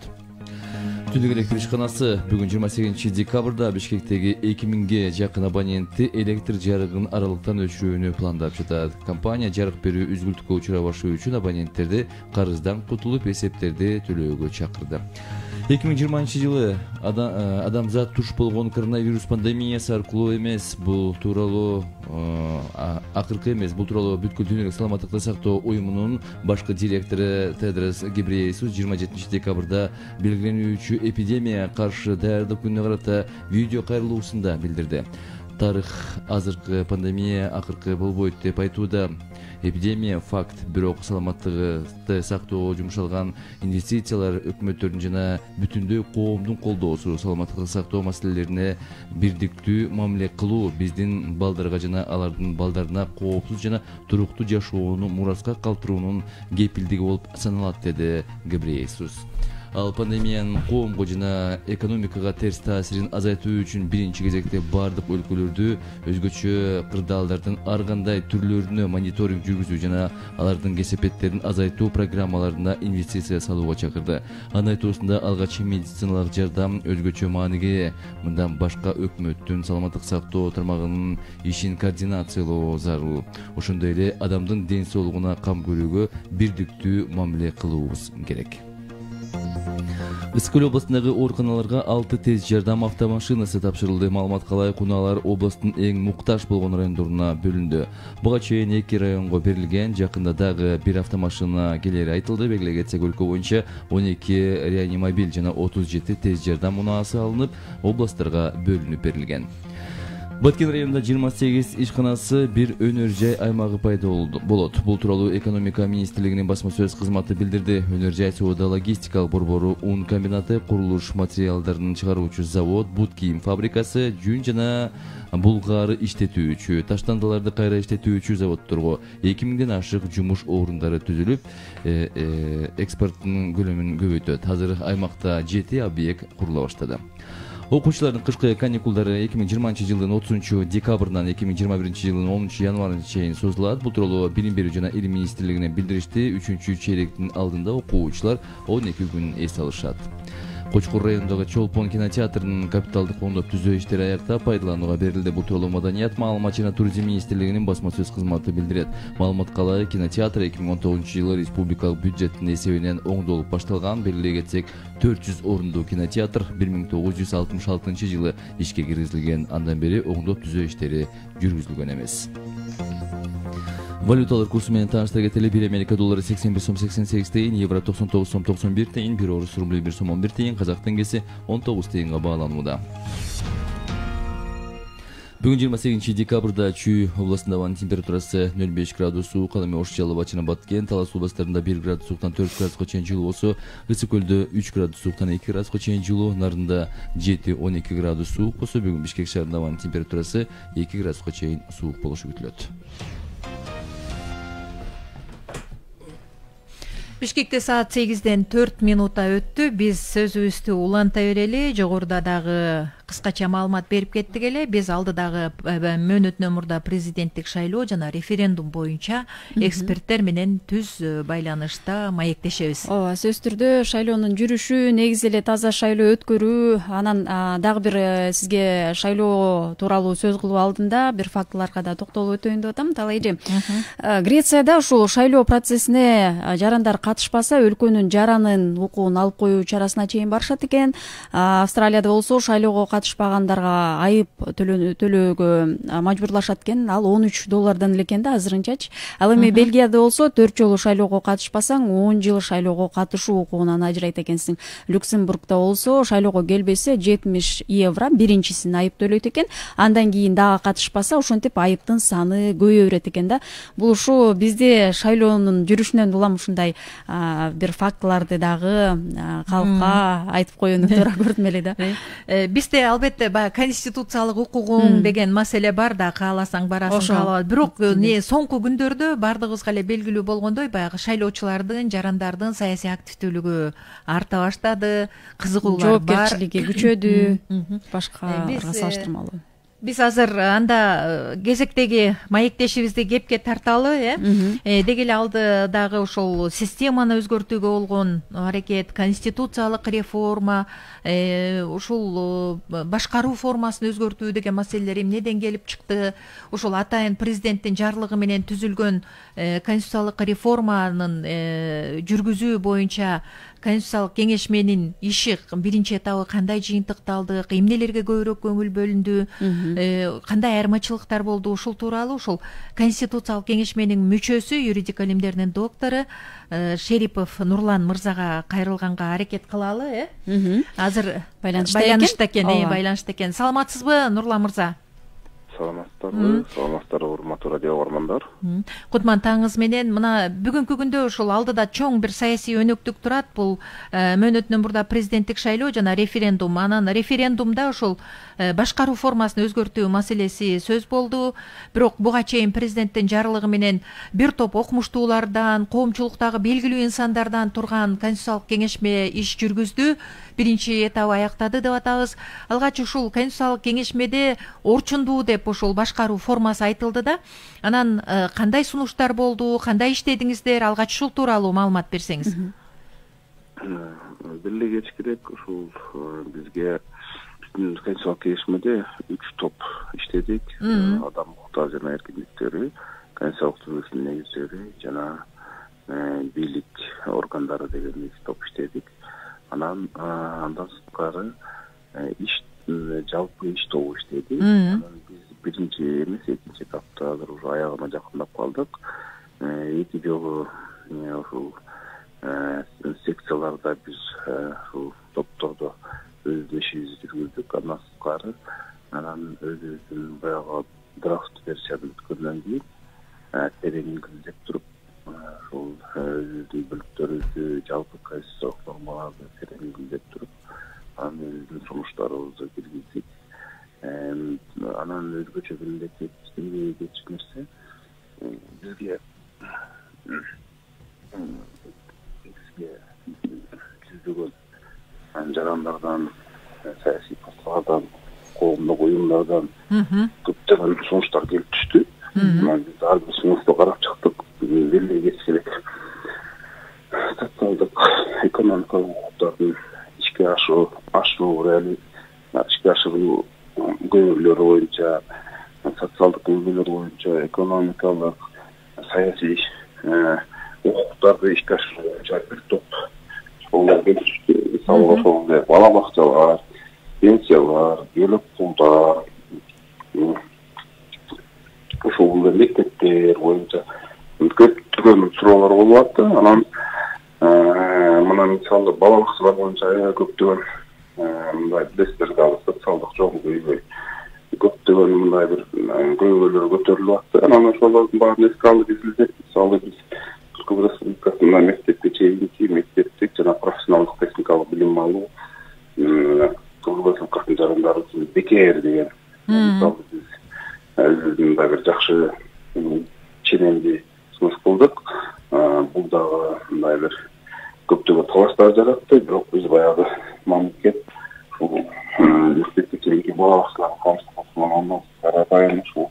Түндүк электр ишканасы бүгүн 28-декабрда Бишкектеги 2000ге жакын абонентти электр жарыгын аралыктан өчүрүүнү пландап жатат. Компания жарык берүү үзгүлтүккө учурабашы үчүн абоненттерди карыздан кутулуп эсептерди төлөөгө чакырды. 2020-жылы адамзат туш болгон коронавирус пандемиясы аркылуу эмес, бул тууралуу акыркы эмес, бул тууралуу бүткүл дүйнөлүк саламаттыкты сактоо уюмунун башкы директору Тедрос Гебрейесус 27-декабрда белгиленүүчү эпидемия каршы даярдык күнүнө карата видео кайрылуусунда билдирди. Тарых азыркы пандемия акыркы болбойт деп айтууда. Эпидемия факт, бирок саламаттыкты сактоого жумшалган инвестициялар өкмөттөрдүн жана бүтүндөй коомдун колдоосу, саламаттыкты сактоо маселелерине бирдиктүү мамиле кылуу биздин балдарга жана алардын балдарына коопсуз жана туруктуу жашоону мураска калтыруунун кепилдиги болуп саналат, деди Гебрейесус. Ал пандемиянын коомго жана экономикага терс таасирин азайтуу үчүн биринчи кезекте бардык өлкөлөрдү өзгөчө кырдаалдардын ар кандай түрлөрүнө мониторинг жүргүзүү жана алардын кесепеттерин азайтуу программаларына инвестиция салууга чакырды. Анын айтуусунда алгачкы медициналык жардам өзгөчө мааниге ээ. Мындан башка өкмөттүн саламаттык сактоо тармагынын ишин координациялоо зарыл. Ошондой эле адамдын ден соолугуна кам көрүүгө бирдиктүү мамиле кылуубуз керек. Ысык Көл областындагы ооруканаларга 6 тез жардам автомашинасы тапшырылды. Маалыматка ылайык, унаалар областтын эң муктаж болгон райондоруна бөлүндү. Буга чейин 2 районго берилген, жакында дагы бир автомашина келери айтылды. Белгилей кетсек, өлкө боюнча 12 реанимобиль жана 37 тез жардам унаасы алынып, областтарга бөлүнүп берилген. Баткен районунда 28 ишканасы бир өнөр жай аймагы пайда болот. Бул тууралуу экономика министрлигинин басма сөз кызматы билдирди. Өнөр жай соода логистикалык борбору, ун комбинаты, курулуш материалдарын чыгаруучу завод, бут кийим фабрикасы, жүн жана булгары иштетүүчү, таштандыларды кайра иштетүүчү заводдорго 2000ден ашык жумуш орундары түзүлүп, экспорттун көлөмүн көбөйтөт. Азыр аймакта 7 объект курула баштады. Окуучулардын кышкы каникулдары 2020 жылдын 30 декабрынан 2021 жылдын 10 январына чейин созулат. Бул тууралуу билим берүү жана илим министрлигине билдиришти. 3 чейректин алдында окуучулар 12 күн эс алышат. Кочкор районундагы Чолпон кинотеатрынын капиталдык фондоп түзөө иштери аякта пайдаланууга берилди. Бул тууралуу Маданият, маалымат жана туризм министрлигинин басма сөз кызматы билдирет. Маалыматка ылайык, кинотеатр 2019 жылы республикалык бюджеттин эсебинен оңдолуп башталган. Белгилей кетсек, 400 орундуу кинотеатр 1966 жылы ишке киргизилген. Андан бери оңдоп түзөө иштери жүргүзүлгөн эмес. Валюталар курсу менен тааныштыра кетели. 1 Америка доллары 81 сом 88 тыйын, евро 99 сом 91 тыйын, 1 орус рубли 1 сом 11 тыйын, казак теңгеси 19 тыйынга бааланууда. Бүгүн 28 декабрда Чүй областында ауанын температурасы 0,5 градус суук, ал эми Ош, Жалал, Бачына, Баткен, Талас областарында 1 градус сууктан 4 градуска чейин жылуу болсо, Ысык көлдө 3 градус сууктан 2 градуска чейин жылуу, Нарында 7-12 градус суук болсо, бүгүн Бишкек шаарында ауанын температурасы 2 градуска чейин суук болушу күтүлөт. Бишкекте саат 8-ден 4 минута өттү. Биз сөзүбүздү уланта берели. Жогоруда дагы кыскача маалымат берип кеттик эле. Биз алдыдагы мөөнөтүнөн мурда президенттик шайлоо жана референдум боюнча эксперттер менен түз байланышта маектешебиз. Ооба, сөзсүз түрдө шайлоонун жүрүшү, негизи эле таза шайлоо өткөрүү, анан дагы бир сизге шайлоо тууралуу сөз кылуу алдында бир фактыларга да токтолуп өтөйүн деп атам. Талайжы Грецияда ушул шайлоо процессине жарандар катышпаса, өлкөнүн жаранын укугун алып коюу чарасына чейин барышат экен. Австралияда болсо шайлоого катышпагандарга айып төлөөгө мажбурлашат экен. Ал $13 эле экен да азырынчачы. Ал эми Бельгияда болсо 4 жолу шайлоого катышпасаң 10 жыл шайлоого катышуу укугунан ажырайт экенсиң. Люксембургда болсо шайлоого келбесе €70 биринчисин айып төлөйт экен. Андан кийин дагы катышпаса, ошентип айыптын саны көбөйө берет экен да. Бул ушу бизде шайлоонун жүрүшүнөн улам ушундай бир фактыларды дагы калкка айтып коюуну туура көрдүм эле да. Бизде албетте баягы конституциялык укугуң деген маселе бар да, кааласаң барасың, каалабай. Бирок соңку күндөрдө бардыгыбызга эле белгилүү болгондой, баягы шайлоочулардын, жарандардын саясий активдүүлүгү арта баштады, кызыгуулар бар. Жоопкерчилиги күчөдү, башкаларга салыштырмалуу. Биз азыр анда кезектеги маектешибизди кепке тарталы, деги эле алдыдагы ошол системаны өзгөртүүгө болгон аракет, конституциялык реформа, ушул башкаруу формасын өзгөртүү деген маселелер эмнеден келип чыкты? Ошол атайын президенттин жарлыгы менен түзүлгөн конституциялык реформанын жүргүзүү боюнча Конституциялык кеңешменин иши биринчи этабы кандай жыйынтыкталды, эмнелерге көбүрөөк көңүл бөлүндү, кандай айырмачылыктар болду, ушул тууралуу ушул Конституциялык кеңешменин мүчөсү, юридика илимдеринин доктору Шерипов Нурлан мырзага кайрылганга аракет кылалы, Азыр байланышта экен. Саламатсызбы, Нурлан мырза? Саламатсыздарбы, урматтуу радио угармандар. Кутман таңыңыз менен. Мына бүгүнкү күндө ушул алдыда чоң бир саясий өнөктүк турат. Бул мөөнөтүнөн мурда президенттик шайлоо жана референдум. Анан референдумда ушул башкаруу формасын өзгөртүү маселеси сөз болду. Бирок буга чейин президенттин жарлыгы менен бир топ окумуштуулардан, коомчулуктагы белгилүү инсандардан турган конституциялык кеңешме иш жүргүздү. Биринчи этабы аяктады деп атабыз. Алгач ушул конституциялык кеңешмеде орчундуу деп ушул башкаруу формасы айтылды да. Анан кандай сунуштар болду, кандай иштедиңиздер? Алгач ушул тууралуу маалымат берсеңиз. Беле кеч керек, ушул бизге биздин конституциялык кеңешмеде 3 топ иштедик. Адам укуктары жана эркиндиктери, конституциялык түзүлүштүн негиздери жана бийлик органдары деген 2 топ иштедик. Андан сырткары жалпы иш тобу иштеди. Биз биринчи эмес, экинчи этапта азыр уже аягына жакындап калдык. 2 жолу ушул секцияларда биз ушул топтордо өздүн ишибизди жүргүздүк. Андан сырткары анан өзүбүздүн баягы драфт версияны бүткөндөн кийин терең ингилиздеп туруп ошол өзүбүздүн бөлүктөрүбүздү жалпы конституциялык нормаларды терең ингилиздеп туруп анан өзүбүздүн сунуштарыбызды киргиздик. Анан өзгөчө бир деңгээлге кетчү нерсе бизге жүздөгөн жарандардан, саясий партиялардан, коомдук уюмдардан көптөгөн сунуштар келип түштү. Анан биз ар бир сунушту карап чыктык. Белгилей кетиш керек. Социалдык, экономикалык укуктардын ишке ашуу, ишке ашыруу көйгөйлөрү боюнча, социалдык көйгөйлөр боюнча, экономикалык, саясий укуктарды ишке ашыруу боюнча бир топ чогулар келишти. Мисалы ошондой бала бакчалар, пенсиялар, бөлөк пулдар, ошол мектептер боюнча көптөгөн суроолор болуп атты. Анан мына мисалы бала бакчалар боюнча көптөгөн мындай билесиздер дагы социалдык чоң көйгөй, көптөгөн мындай бир көйгөйлөр көтөрүлүп атты. Анан ошолордун баарын эске алып изилдеп, мисалы биз Түркия Республикасында мектепке чейинки, мектептик жана профессионалдык техникалык билим алуу Түркия Республикасынын жарандары үчүн БКР деген мисалы биз өзүбүздүн мындай бир жакшы ченемди сунуш кылдык. Бул дагы мындай бир көптөгөн талаштар жаратты, бирок биз баягы мамлекет ушул мектепке чейинки бала бакчаларын камсыздоо карабайын ушул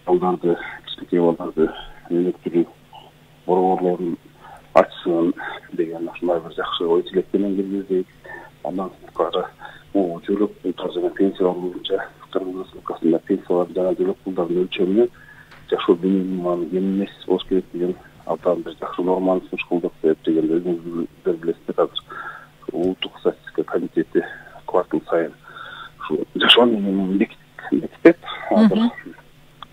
балдарды, кичинекей балдарды өнүктүрүү борборлорун ачсын деген ушундай бир жакшы ой тилектенен киргиздик. Андан сырткары бул жөлөк пулдар жана пенсиялар боюнча Кыргыз Республикасында пенсиялар жана жөлөк пулдардын өлчөмү жашоо минимумунан кем эмес болуш керек деген абдан бир жакшы норманы сунуш кылдык деп дегенде өзүңүздөр билесиздер азыр улуттук статистика комитети квартал сайын ушул жашоо минимумун бекитет. Азыр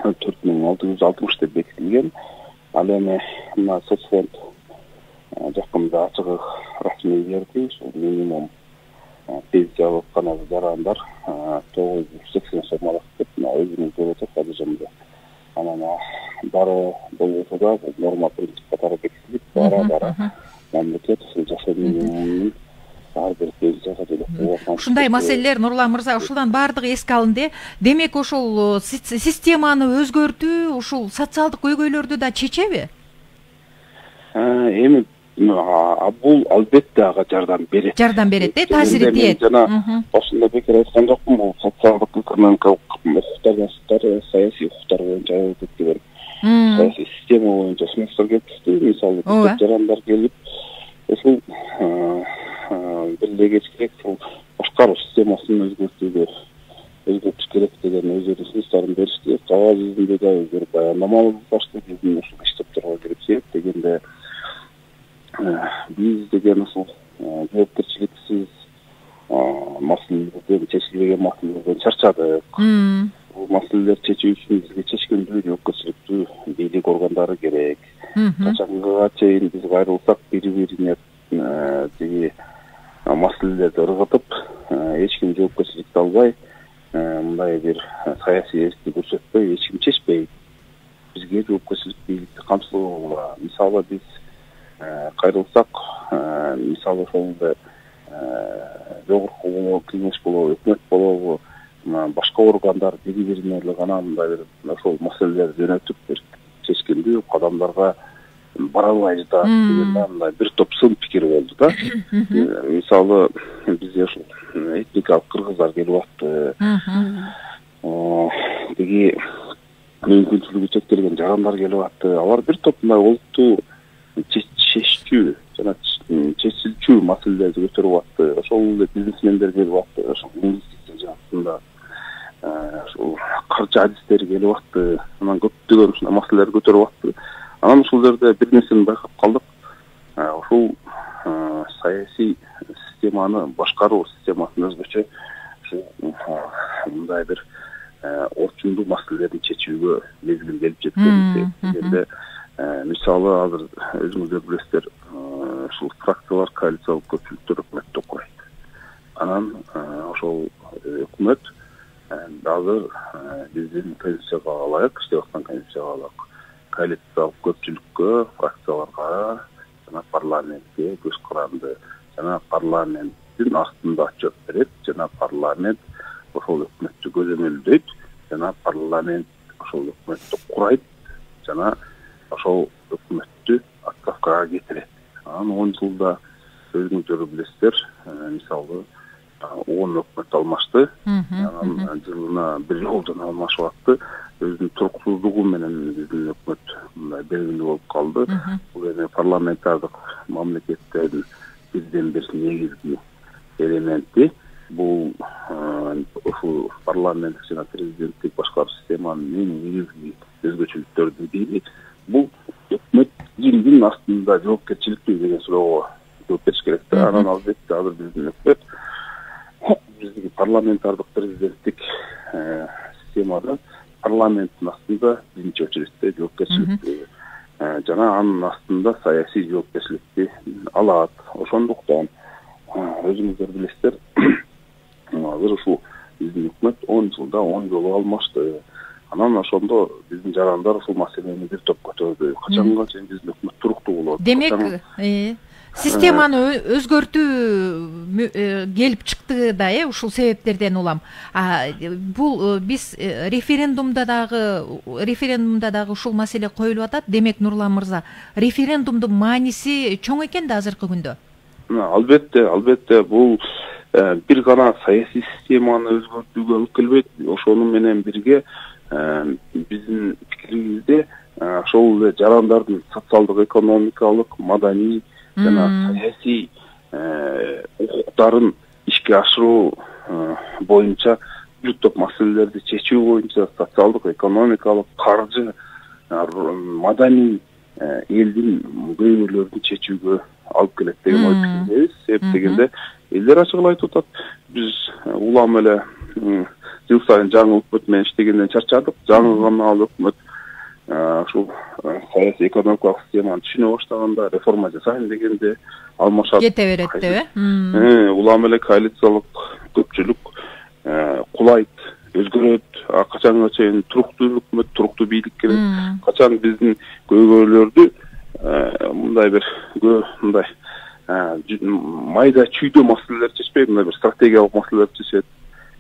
4660 деп бекитилген. Ал эми мына соцфонд жакында ачык расмий берди. Ушул минимум пенсия алып кана жарандар 980 сом алат деп өзүнүн төлөтөт ажымды. Анан бары болбосо да норма принцип катары бекитилип, бара мамлекет жашоо минимумун ар бир пенсияга төлөп. Ушундай маселелер Нурлан мырза, ушулдан баардыгы эске алынды. Демек ошол системаны өзгөртүү, ушул социалдык көйгөйлөрдү да чечеби? Эми бул албетте ага жардам берет. Жардам берет, таасири тиет. Жана башында бекер айткан жокмун, бул социалдык, экономикалык укуктардан сырткары саясий укуктар боюнча көптөгөн саясий система боюнча сунуштар келип түштү. Мисалы жарандар келип, ушул бир эле кетиш керек, ушул башкаруу системасын өзгөртүш керек деген өздөрүнүн сунуштарын беришти. Кагаз жүзүндө да өздөрү баяндама башты, биздин ушул иштептерге кирип дегенде биз деген ушул жоопкерчиликсиз маселелерден, чечилбеген маселелерден чарчадык. Бул маселелерди чечүү үчүн бизге чечкиндүү, жоопкерчиликтүү бийлик органдары керек. Качанга чейин биз кайрылсак бири-бирине тиги маселелерди ыргытып, эч ким жоопкерчиликти албай, мындай бир саясий эркти көрсөтпөй, эч ким чечпейт. Бизге жоопкерчилик бийликти камсыздоо. Мисалы биз кайрылсак, мисалы ошондой жогорку кеңеш болобу, өкмөт болобу, башка органдар бири-бирине эле гана мындай бир ошол маселелерди жөнөтүп бир чечкиндүү кадамдарга бара албай жатат дегенде мындай бир топ сын пикир болду да. Мисалы бизге ушул этникалык кыргыздар келип атты. Тиги мүмкүнчүлүгү чектелген жарандар келип атты. Алар бир топ мындай олуттуу чечүүчү жана чечилчү маселелерди көтөрүп атты. Ошол эле бизнесмендер келип атты. Ошол инвестиция жаатында ошол каржы адистери келип атты. Анан көптөгөн ушундай маселелер көтөрүп атты. Анан ушул жерде бир нерсени байкап калдык. Ушул саясий системаны башкаруу системасын өзгөчө мындай бир орчундуу маселелерди чечүүгө мезгил келип жеткен дегенде мисалы азыр өзүңүздөр билесиздер, ушул фракциялар коалициялык көпчүлүктөр өкмөттү курайт. Анан ошол өкмөт азыр биздин конституцияга ылайык иштеп аткан конституцияга ылайык коалициялык көпчүлүккө, фракцияларга жана парламентке көз каранды жана парламенттин астында отчет берет жана парламент ошол өкмөттү көзөмөлдөйт жана парламент ошол өкмөттү курайт жана ошол өкмөттү отставкага кетирет. Анан 10 жылда өзүңүздөр билесиздер, мисалы 10 өкмөт алмашты. Анан жылына бир жолдон алмашып атты. Өзүнүн туруксуздугу менен биздин өкмөт мындай белгилүү болуп калды. Бул эми парламентардык мамлекеттердин бирден бир негизги элементи. Бул ушул парламенттик жана президенттик башкаруу системанын эң негизги өзгөчөлүктөрүнүн бири бул өкмөт кимдин астында жоопкерчиликтүү деген суроого жооп бериш керек да. Анан албетте азыр биздин өкмөт биздин парламентардык президенттик системада парламенттин астында биринчи очередте жоопкерчиликти жана анын астында саясий жоопкерчиликти алат. Ошондуктан өзүңүздөр билесиздер, азыр ушул биздин өкмөт 10 жылда 10 жолу алмашты. Анан ошондо биздин жарандар ушул маселени бир топ көтөрдү. Качанга чейин биздин өкмөт туруктуу болот? Демек, системаны өзгөртүү келип чыкты да, ушул себептерден улам. Бул биз референдумда дагы ушул маселе коюлуп атат. Демек, Нурлан мырза, референдумдун мааниси чоң экен да азыркы күндө. Албетте бул бир гана саясий системаны өзгөртүүгө алып келбейт. Ошону менен бирге биздин пикирибизде ошол эле жарандардын социалдык, экономикалык, маданий жана саясий укуктарын ишке ашыруу боюнча бир топ маселелерди чечүү боюнча социалдык, экономикалык, каржы, маданий элдин көйгөйлөрүн чечүүгө алып келет деген ой пикирдебиз. Себеп дегенде элдер ачык айтып атат, биз улам эле жыл сайын жаңы өкмөт менен иштегенден чарчадык. Жаңы гана ал өкмөт ушул саясий экономикалык системаны түшүнө баштаганда, реформа жасайын дегенде алмашат. Кете берет деп, улам эле коалициялык көпчүлүк кулайт, өзгөрөт. Качанга чейин туруктуу өкмөт, туруктуу бийлик керек. Качан биздин көйгөйлөрдү мындай бир мындай майда чүйдө маселелер чечпей, мындай бир стратегиялык маселелер чечет.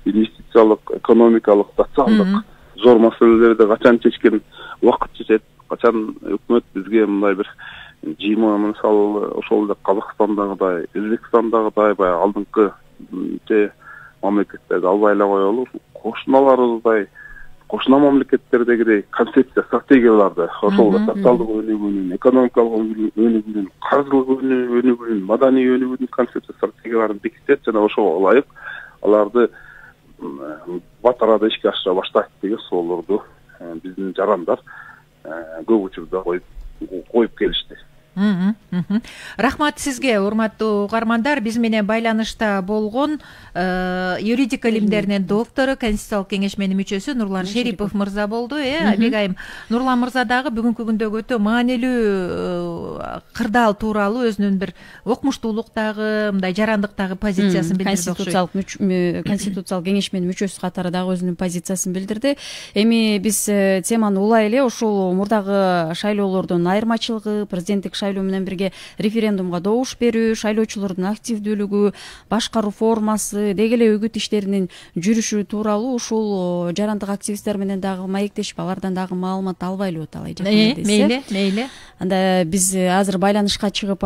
Инвестициялык, экономикалык, социалдык зор маселелерди качан чечкен убакыт жетет. Качан өкмөт бизге мындай бир жыйма, мисалы ошол эле Казакстандагыдай, Өзбекстандагыдай баягы алдыңкы мамлекеттерди албай эле коелу, кошуналарыбыздай, кошуна мамлекеттердегидей концепция, стратегияларды ошол социалдык өнүгүүнүн, экономикалык өнүгүүнүн, каржылык өнүгүүнүн, маданий өнүгүүнүн концепция, стратегияларын бекитет жана ошого ылайык аларды батарада ишке ашыра баштайт деген суроолорду биздин жарандар көп учурда коюп келишти. Рахмат сизге, урматтуу угармандар. Биз менен байланышта болгон юридика илимдеринин доктору, Конституциялык кеңешменин мүчөсү Нурлан Шерипов мырза болду. Абегайым, Нурлан мырза дагы бүгүнкү күндөгү өтө маанилүү кырдаал тууралуу өзүнүн бир окумуштуулуктагы, мындай жарандыктагы позициясын билдирди. Конституциялык кеңешменин мүчөсү катары дагы өзүнүн позициясын билдирди. Эми биз теманы улай эле ушул мурдагы шайлоолордун айырмачылыгы, президенттик шайлоо менен бирге референдумга добуш берүү, шайлоочулордун активдүүлүгү, башкаруу формасы, деги эле үгүт иштеринин жүрүшү тууралуу ушул жарандык активисттер менен дагы маектешип, алардан дагы маалымат албайлыбы талай жакында. Мейли. Анда биз азыр байланышка чыгып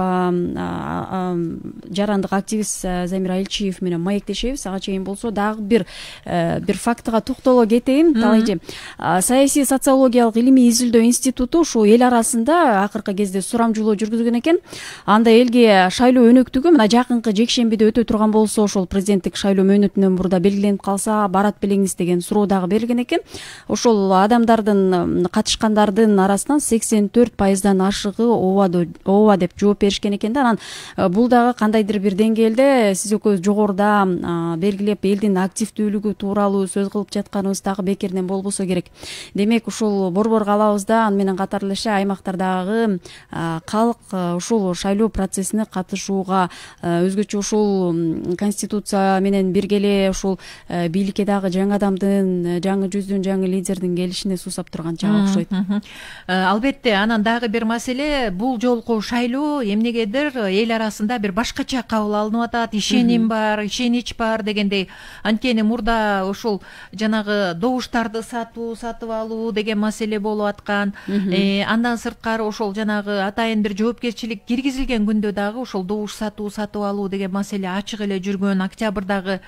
жарандык активист Замира Элчиев менен маектешебиз. Ага чейин болсо дагы бир фактыга токтоло кетейин. Талайжы саясий социологиялык илимий изилдөө институту ушул эл арасында акыркы кезде сурамжылоо жүргүзгөн экен. Анда элге шайлоо өнөктүгү мына жакынкы жекшембиде өтө турган болсо, ошол президенттик шайлоо мөөнөтүнөн мурда белгиленип калса барат белеңиз деген суроо дагы берилген экен. Ошол адамдардын, катышкандардын арасынан 84%дан ашыгы ооба деп жооп беришкен экен да. Анан бул дагы кандайдыр бир деңгээлде сиз экөөбүз жогоруда белгилеп элдин активдүүлүгү тууралуу сөз кылып жатканыбыз дагы бекеринен болбосо керек. Демек ушул Борбор калабызда аны менен катар эле аймактардагы калк ушул шайлоо процессине катышууга өзгөчө ушул конституция менен бирге эле ушул бийликке дагы жаңы адамдын, жаңы жүздүн, жаңы лидердин келишине суусап турган жагы окшойт. Албетте, анан дагы бир маселе, бул жолку шайлоо эмнегедир эл арасында бир башкача кабыл алынып атат, ишеним бар, ишенич бар дегендей. Анткени мурда ушул жанагы добуштарды сатып алуу деген маселе болуп аткан. Андан сырткары ошол жанагы атайын бир жоопкерчилик киргизилген күндө дагы ошол добуш сатып алуу деген маселе ачык эле жүргөн. Октябрдагы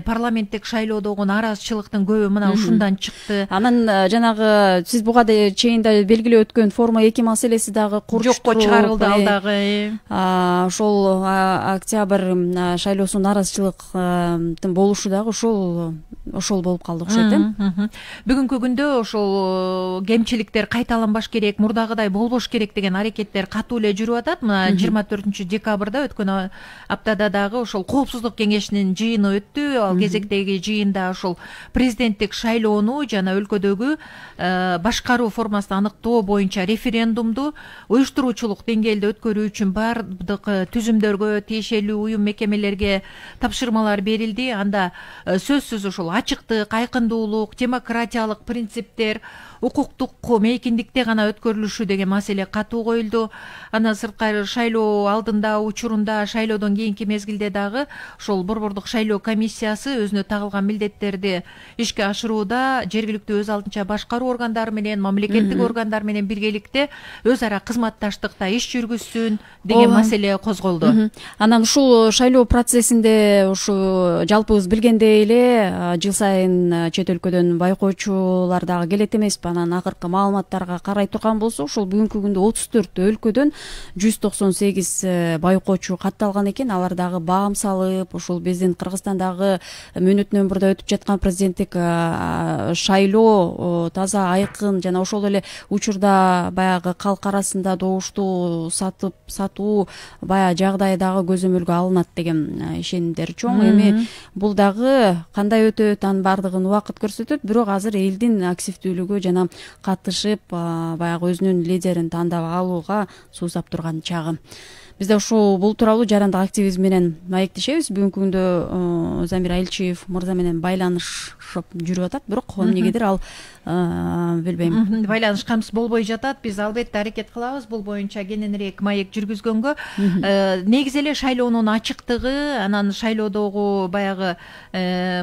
парламенттик шайлоодогу нааразычылыктын көбү мына ушундан чыкты. Анан жанагы сиз буга чейин да белгилеп өткөн форма 2 маселеси дагы жокко чыгарылды ал дагы. Ошол октябрь шайлоосунун нааразычылыктын болушу дагы ошол болуп калды окшойт. Бүгүнкү күндө ошол кемчиликтер кайталанбаш керек, мурдагыдай болбош керек деген аракеттер катуу эле жүрүп атат. Мына 24 декабрда өткөн аптада дагы ошол коопсуздук кеңешинин жыйыны өттү. Ал кезектеги жыйында ошол президенттик шайлоону жана өлкөдөгү башкаруу формасын аныктоо боюнча референдумду уюштуруучулук деңгээлде өткөрүү үчүн бардык түзүмдөргө, тиешелүү уюм мекемелерге тапшырмалар берилди. Анда сөзсүз ошол ачыктык, айкындуулук, демократиялык принциптер, укуктук мейкиндикте гана өткөрүлүшү деген маселе катуу коюлду. Андан сырткары шайлоо алдында, учурунда, шайлоодон кийинки мезгилде дагы ошол борбордук шайлоо комиссиясы өзүнө тагылган милдеттерди ишке ашырууда жергиликтүү өз алдынча башкаруу органдары менен, мамлекеттик органдар менен биргеликте өз ара кызматташтыкта иш жүргүзсүн деген маселе козголду. Анан ушул шайлоо процессинде ушу жалпыбыз билгендей эле жыл сайын чет өлкөдөн байкоочулар дагы келет эмеспи? Анан акыркы маалыматтарга карай турган болсок, ушул бүгүнкү күндө 34 өлкөдөн 198 байкоочу катталган экен. Алар дагы баам салып, ушул биздин Кыргызстандагы мөөнөтүнөн мурда өтүп жаткан президенттик шайлоо таза, айкын жана ошол эле учурда баягы калк арасында добушту сатуу баягы жагдай дагы көзөмөлгө алынат деген ишенимдер чоң. Эми бул дагы кандай өтөт, анын бардыгын убакыт көрсөтөт. Бирок азыр элдин активдүүлүгү жана катышып баягы өзүнүн лидерин тандап алууга суусап турган чагы. Бизде ушул бул тууралуу жарандык активизм менен маектешебиз. Бүгүнкү күндө Замир Айлчиев мырза менен байланышып жүрүп атат, бирок эмнегедир ал билбейм, байланыш камсыз болбой жатат. Биз албетте аракет кылабыз бул боюнча кененирээк маек жүргүзгөнгө. Негизи эле шайлоонун ачыктыгы, анан шайлоодогу баягы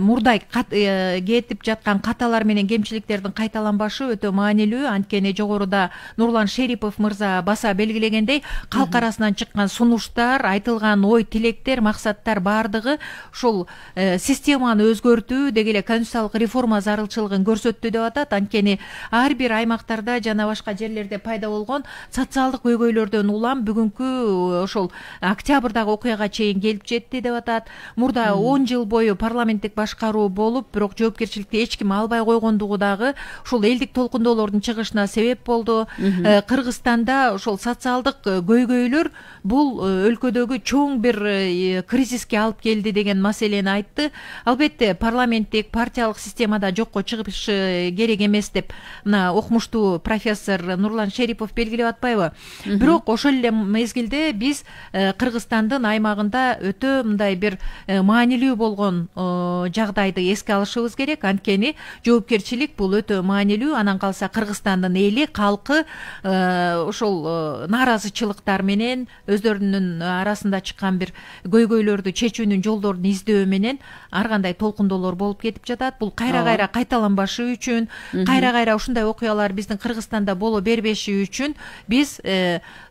мурдай кетип жаткан каталар менен кемчиликтердин кайталанбашы өтө маанилүү. Анткени жогоруда Нурлан Шерипов мырза баса белгилегендей, калк арасынан чыккан сунуштар, айтылган ой тилектер, максаттар бардыгы ушул системаны өзгөртүү деги эле конституциялык реформа зарылчылыгын көрсөттү деп атат. Анткени ар бир аймактарда жана башка жерлерде пайда болгон социалдык көйгөйлөрдөн улам бүгүнкү ошол октябрдагы окуяга чейин келип жетти деп атат. Мурда 10 жыл бою парламенттик башкаруу болуп, бирок жоопкерчиликти эч ким албай койгондугу дагы ушул элдик толкундоолордун чыгышына себеп болду. Кыргызстанда ошол социалдык көйгөйлөр бул өлкөдөгү чоң бир кризиске алып келди деген маселени айтты. Албетте парламенттик партиялык системада жокко чыгышы керек эмес деп мына окумуштуу профессор Нурлан Шерипов белгилеп атпайбы? Бирок ошол эле мезгилде биз Кыргызстандын аймагында өтө мындай бир маанилүү болгон жагдайды эске алышыбыз керек. Анткени жоопкерчилик бул өтө маанилүү. Анан калса Кыргызстандын эли, калкы ошол нааразычылыктар менен өздөрүнүн арасында чыккан бир көйгөйлөрдү чечүүнүн жолдорун издөө менен ар кандай толкундоолор болуп кетип жатат. Бул кайра кайталанбашы үчүн, кайра ушундай окуялар биздин Кыргызстанда боло бербеши үчүн биз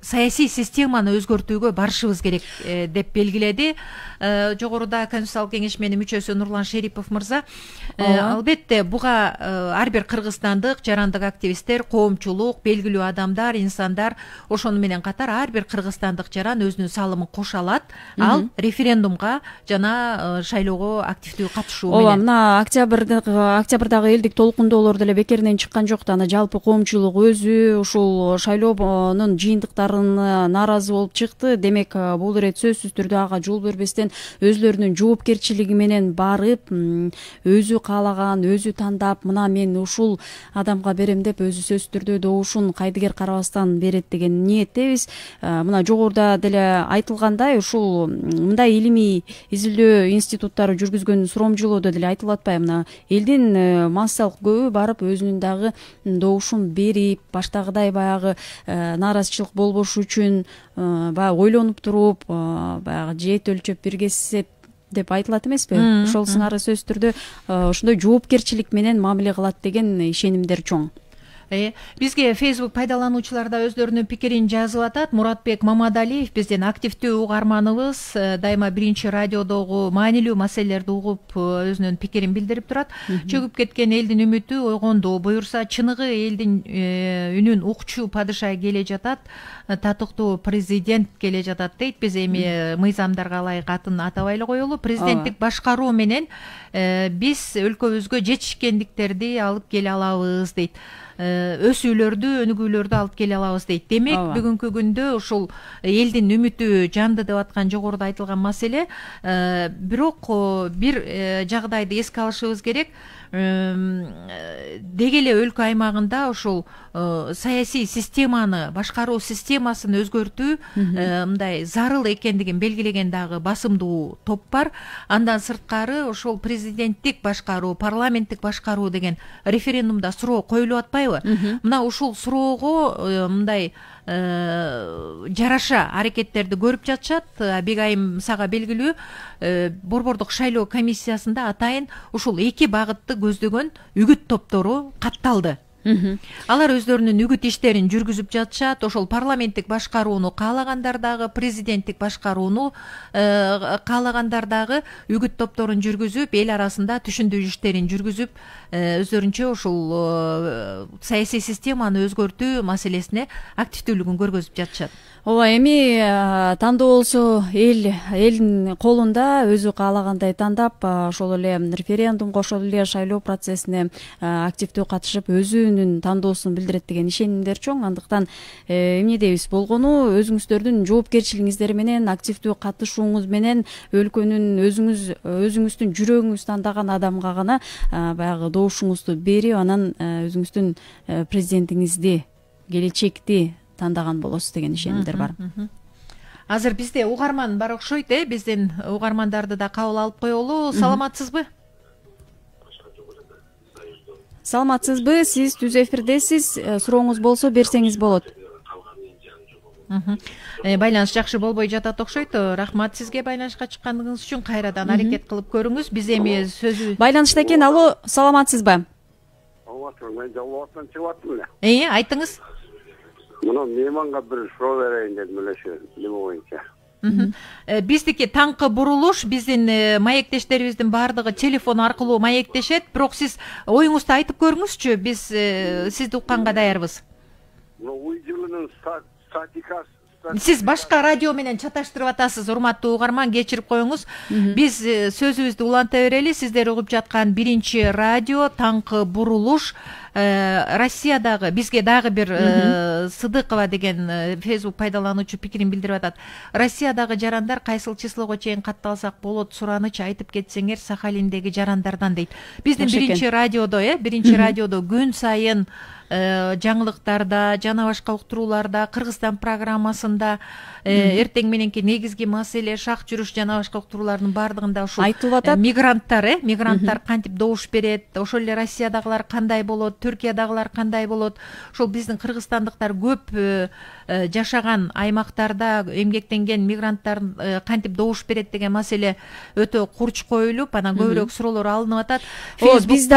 саясий системаны өзгөртүүгө барышыбыз керек деп белгиледи. Жогоруда Конституциялык кеңешменин мүчөсү Нурлан Шерипов мырза. Албетте буга ар бир кыргызстандык жарандык активисттер, коомчулук, белгилүү адамдар, инсандар, ошону менен катар ар бир кыргызстандык жаран өзүнүн салымын кошо алат. Ал референдумга жана шайлоого активдүү катышуу менен. Мына октябрдагы элдик толкундоолор деле бекеринен чыккан айткан жок да, ана жалпы коомчулук өзү ушул шайлоонун жыйынтыктарына нааразы болуп чыкты. Демек бул ирет сөзсүз түрдө ага жол бербестен өзлөрүнүн жоопкерчилиги менен барып, өзү каалаган, өзү тандап, мына мен ушул адамга берем деп өзү сөзсүз түрдө добушун кайдыгер карабастан берет деген ниеттебиз. Мына жогоруда деле айтылгандай, ушул мындай илимий изилдөө институттары жүргүзгөн суромжолоодо деле айтылып атпайбы, мына элдин массалык көбү барып өзүнүн дагы добушун берип, баштагыдай баягы нааразычылык болбош үчүн баягы ойлонуп туруп, баягы жет өлчөп бир кесет деп айтылат эмеспи? Ошол сыңары сөзсүз түрдө ошондой жоопкерчилик менен мамиле кылат деген ишенимдер чоң. Бизге Facebook пайдалануучулар да өздөрүнүн пикирин жазып атат. Муратбек Мамадалиев биздин активдүү угарманыбыз, дайыма биринчи радиодогу маанилүү маселелерди угуп өзүнүн пикирин билдирип турат. Чөгүп кеткен элдин үмүтү ойгондо, буюрса чыныгы элдин үнүн укчу падыша келе жатат, татыктуу президент келе жатат дейт. Биз эми мыйзамдарга ылайык атын атабай эле коелу. Президенттик башкаруу менен биз өлкөбүзгө жетишкендиктерди алып келе алабыз дейт. Өсүүлөрдү, өнүгүүлөрдү алып келе алабыз дейт. Демек, бүгүнкү күндө ушул элдин үмүтү жанды деп аткан жогоруда айтылган маселе. Бирок бир жагдайды эске алышыбыз керек. Деги эле өлкө аймагында ушул саясий системаны, башкаруу системасын өзгөртүү мындай зарыл экендигин белгилеген дагы басымдуу топ бар. Андан сырткары ушул президенттик башкаруу, парламенттик башкаруу деген референдумда суроо коюлуп атпайбы? Мына ушул суроого мындай жараша аракеттерди көрүп жатышат. Бегайым сага белгилүү, Борбордук шайлоо комиссиясында атайын ушул эки багытты көздөгөн үгүт топтору катталды. Алар өздөрүнүн үгүт иштерин жүргүзүп жатышат. Ошол парламенттик башкарууну каалагандар дагы, президенттик башкарууну каалагандар дагы үгүт топторун жүргүзүп, эл арасында түшүндүрүү иштерин жүргүзүп, өздөрүнчө ушул саясий системаны өзгөртүү маселесине активдүүлүгүн көргөзүп жатышат. Ооба, эми тандоо болсо элдин колунда, өзү каалагандай тандап, ошол эле референдумга, ошол эле шайлоо процессине активдүү катышып, өзүнүн тандоосун билдирет деген ишенимдер чоң. Андыктан эмне дейбиз, болгону өзүңүздөрдүн жоопкерчилигиңиздер менен, активдүү катышууңуз менен өлкөнүн өзүңүздүн жүрөгүңүз тандаган адамга гана баягы добушуңузду берип, анан өзүңүздүн президентиңизди, келечекти тандаган болосуз деген ишенимдер бар. Азыр бизде угарман бар окшойт, биздин угармандарды да кабыл алып коелу. Саламатсызбы? Саламатсызбы? Сиз түз эфирдесиз. Сурооңуз болсо берсеңиз болот. Байланыш жакшы болбой жатат окшойт. Рахмат сизге байланышка чыккандыгыңыз үчүн. Кайрадан аракет кылып көрүңүз. Биз эми сөзү байланышта экен. Алло, саламатсызбы? Саламатсызбы, мен жалбырактан чыгып аттым эле. Айтыңыз. Мына мейманга бир суроо берейин дедим эле ошо неме боюнча. Биздики таңкы бурулуш, биздин маектештерибиздин баардыгы телефон аркылуу маектешет, бирок сиз оюңузду айтып көрүңүзчү, биз сизди укканга даярбыз. Уй жылынын статикасы. Сиз башка радио менен чаташтырып атасыз, урматтуу угарман, кечирип коюңуз. Биз сөзүбүздү уланта берели. Сиздер угуп жаткан биринчи радио таңкы бурулуш. Россиядагы бизге дагы бир Сыдыкова деген Facebook пайдалануучу пикирин билдирип атат. Россиядагы жарандар кайсыл числого чейин катталсак болот, сураныч айтып кетсеңер Сахалиндеги жарандардан дейт. Биздин биринчи радиодо күн сайын жаңылыктарда, жана башка уктурууларда, Кыргызстан программасында эртең мененки негизги маселе, шак жүрүш жана башка уктуруулардын баардыгында ушул айтылып атат. Мигранттар кантип добуш берет, ошол эле Россиядагылар кандай болот, Түркиядагылар кандай болот, ошол биздин кыргызстандыктар көп жашаган аймактарда эмгектенген мигранттар кантип добуш берет деген маселе өтө курч коюлуп, анан көбүрөөк суроолор алынып атат. Биз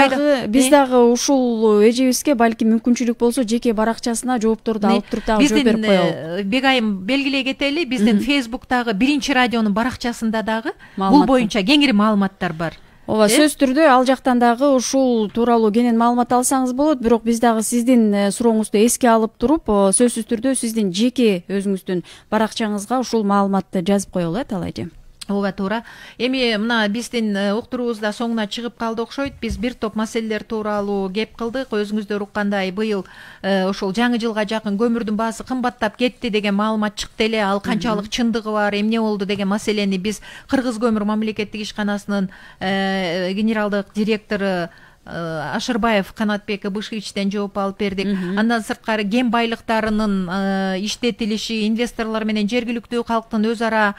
дагы ушул эжебизге балки мүмкүнчүлүк болсо жеке баракчасына жоопторду алып туруп дагы жооп берип коелу. Бегайым белгилей кетели, биздин Facebook'тагы биринчи радионун баракчасында дагы бул боюнча кеңири маалыматтар бар. Ооба, сөз түрдө ал жактан дагы ушул тууралуу кенен маалымат алсаңыз болот, бирок биз дагы сиздин сурооңузду эске алып туруп, сөзсүз түрдө сиздин жеке өзүңүздүн баракчаңызга ушул маалыматты жазып коелу, талайчы. Ооба туура. Эми мына биздин уктуруубузда соңуна чыгып калды окшойт. Биз бир топ маселелер тууралуу кеп кылдык. Өзүңүздөр уккандай быйыл ошол жаңы жылга жакын көмүрдүн баасы кымбаттап кетти деген маалымат чыкты эле. Ал канчалык чындыгы бар, эмне болду деген маселени биз Кыргыз көмүр мамлекеттик ишканасынын генералдык директору Ашырбаев Канатбек Бышичтен жооп алып бердик. Андан сырткары кен байлыктарынын иштетилиши, инвесторлор менен жергиликтүү калктын өз ара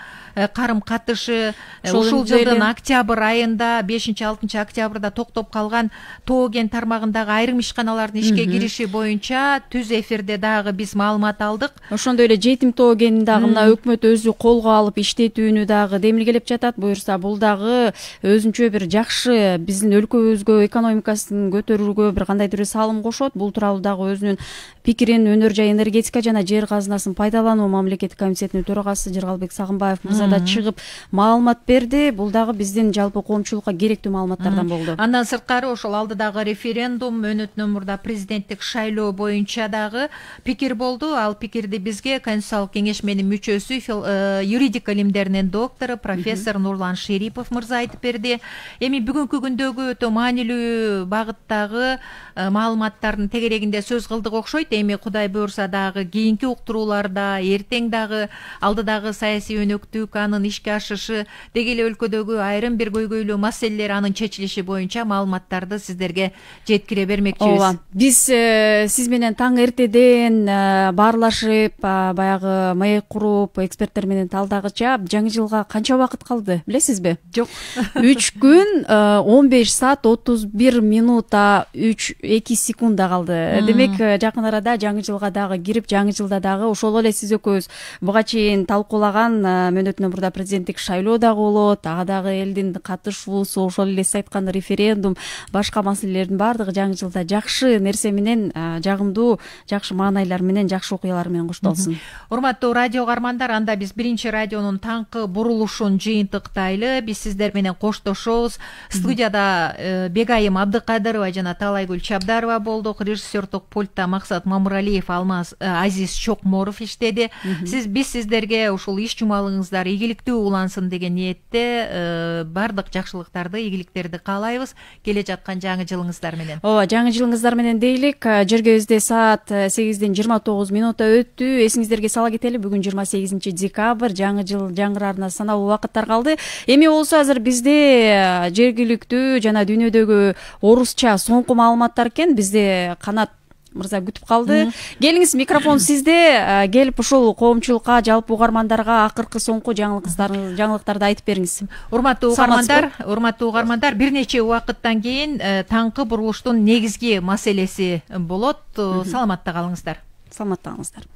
карым катышы ушул жылдын октябрь айында 5-6 октябрда токтоп калган тоо кен тармагындагы айрым ишканалардын ишке кириши боюнча түз эфирде дагы биз маалымат алдык. Ошондой эле жетим тоо кенин дагы мына өкмөт өзү колго алып иштетүүнү дагы демилгелеп жатат. Буюрса бул дагы өзүнчө бир жакшы биздин өлкөбүзгө экономикасын көтөрүүгө бир кандайдыр салым кошот. Бул тууралуу дагы өзүнүн пикирин Өнөр жай энергетика жана жер казынасын пайдалануу мамлекеттик комитетинин төрагасы Жыргалбек Сагынбаев мырза да чыгып маалымат берди. Бул дагы биздин жалпы коомчулукка керектүү маалыматтардан болду. Андан сырткары ошол алдыдагы референдум, өнөтүнөн мурда президенттик шайлоо боюнча дагы пикир болду. Ал пикирди бизге Конституциялык кеңешменин мүчөсү, юридика илимдеринин доктору профессор Нурлан Шерипов мырза айтып берди. Эми бүгүнкү күндөгү өтө маанилүү багыттагы маалыматтардын тегерегинде сөз кылдык окшойт. Эми Кудай буйрса дагы кийинки уктурууларда, эртең дагы алдыдагы саясий өнөктүк, анын ишке ашышы, деги эле өлкөдөгү айрым бир көйгөйлүү маселелер, анын чечилиши боюнча маалыматтарды сиздерге жеткире бермекчибиз. Ооба. Биз сиз менен таң эртеден баарлашып, баягы маек куруп, эксперттер менен талдагыча жаңы жылга канча убакыт калды, билесизби? Жок. 3 күн 15 саат 31 минута 2 секунда калды. Демек, жакын арада жаңы жылга дагы кирип, жаңы жылда дагы ошол эле сиз экөөбүз буга чейин талкуулаган мөөнөтүнөн мурда президенттик шайлоо дагы болот, ага дагы элдин катышуусу, ошол эле сиз айткан референдум, башка маселелердин баардыгы жаңы жылда жакшы нерсе менен, жагымдуу, жакшы маанайлар менен, жакшы окуялар менен коштолсун. Урматтуу радио каармандар, анда биз биринчи радионун таңкы бурулушун жыйынтыктайлы. Биз сиздер менен коштошобуз. Студияда Бегайым Абдыкадырова жана Талайгүл Чабдарова болдук. Режиссердук пультта Максат Мамыралиев, Алмаз Азиз Чокморов иштеди. Биз сиздерге ушул иш жумалыңыздар ийгиликтүү улансын деген ниетте бардык жакшылыктарды, ийгиликтерди каалайбыз. Келе жаткан жаңы жылыңыздар менен. Ооба, жаңы жылыңыздар менен дейлик. Жергебизде саат 8-ден 29 минута өттү. Эсиңиздерге сала кетели, бүгүн 28 декабрь, жаңы жыл жаңыраарына саналуу убакыттар калды. Эми болсо азыр бизде жергиликтүү жана дүйнөдөгү орусча соңку маалыматтар экен. Бизде Канат мырза күтүп калды. Келиңиз, микрофон сизде. Келип ушул коомчулукка, жалпы угармандарга акыркы соңку жаңылыктарды айтып бериңиз. Урматтуу угармандар, бир нече убакыттан кийин таңкы бурулуштун негизги маселеси болот. Саламатта калыңыздар. Саламатта калыңыздар.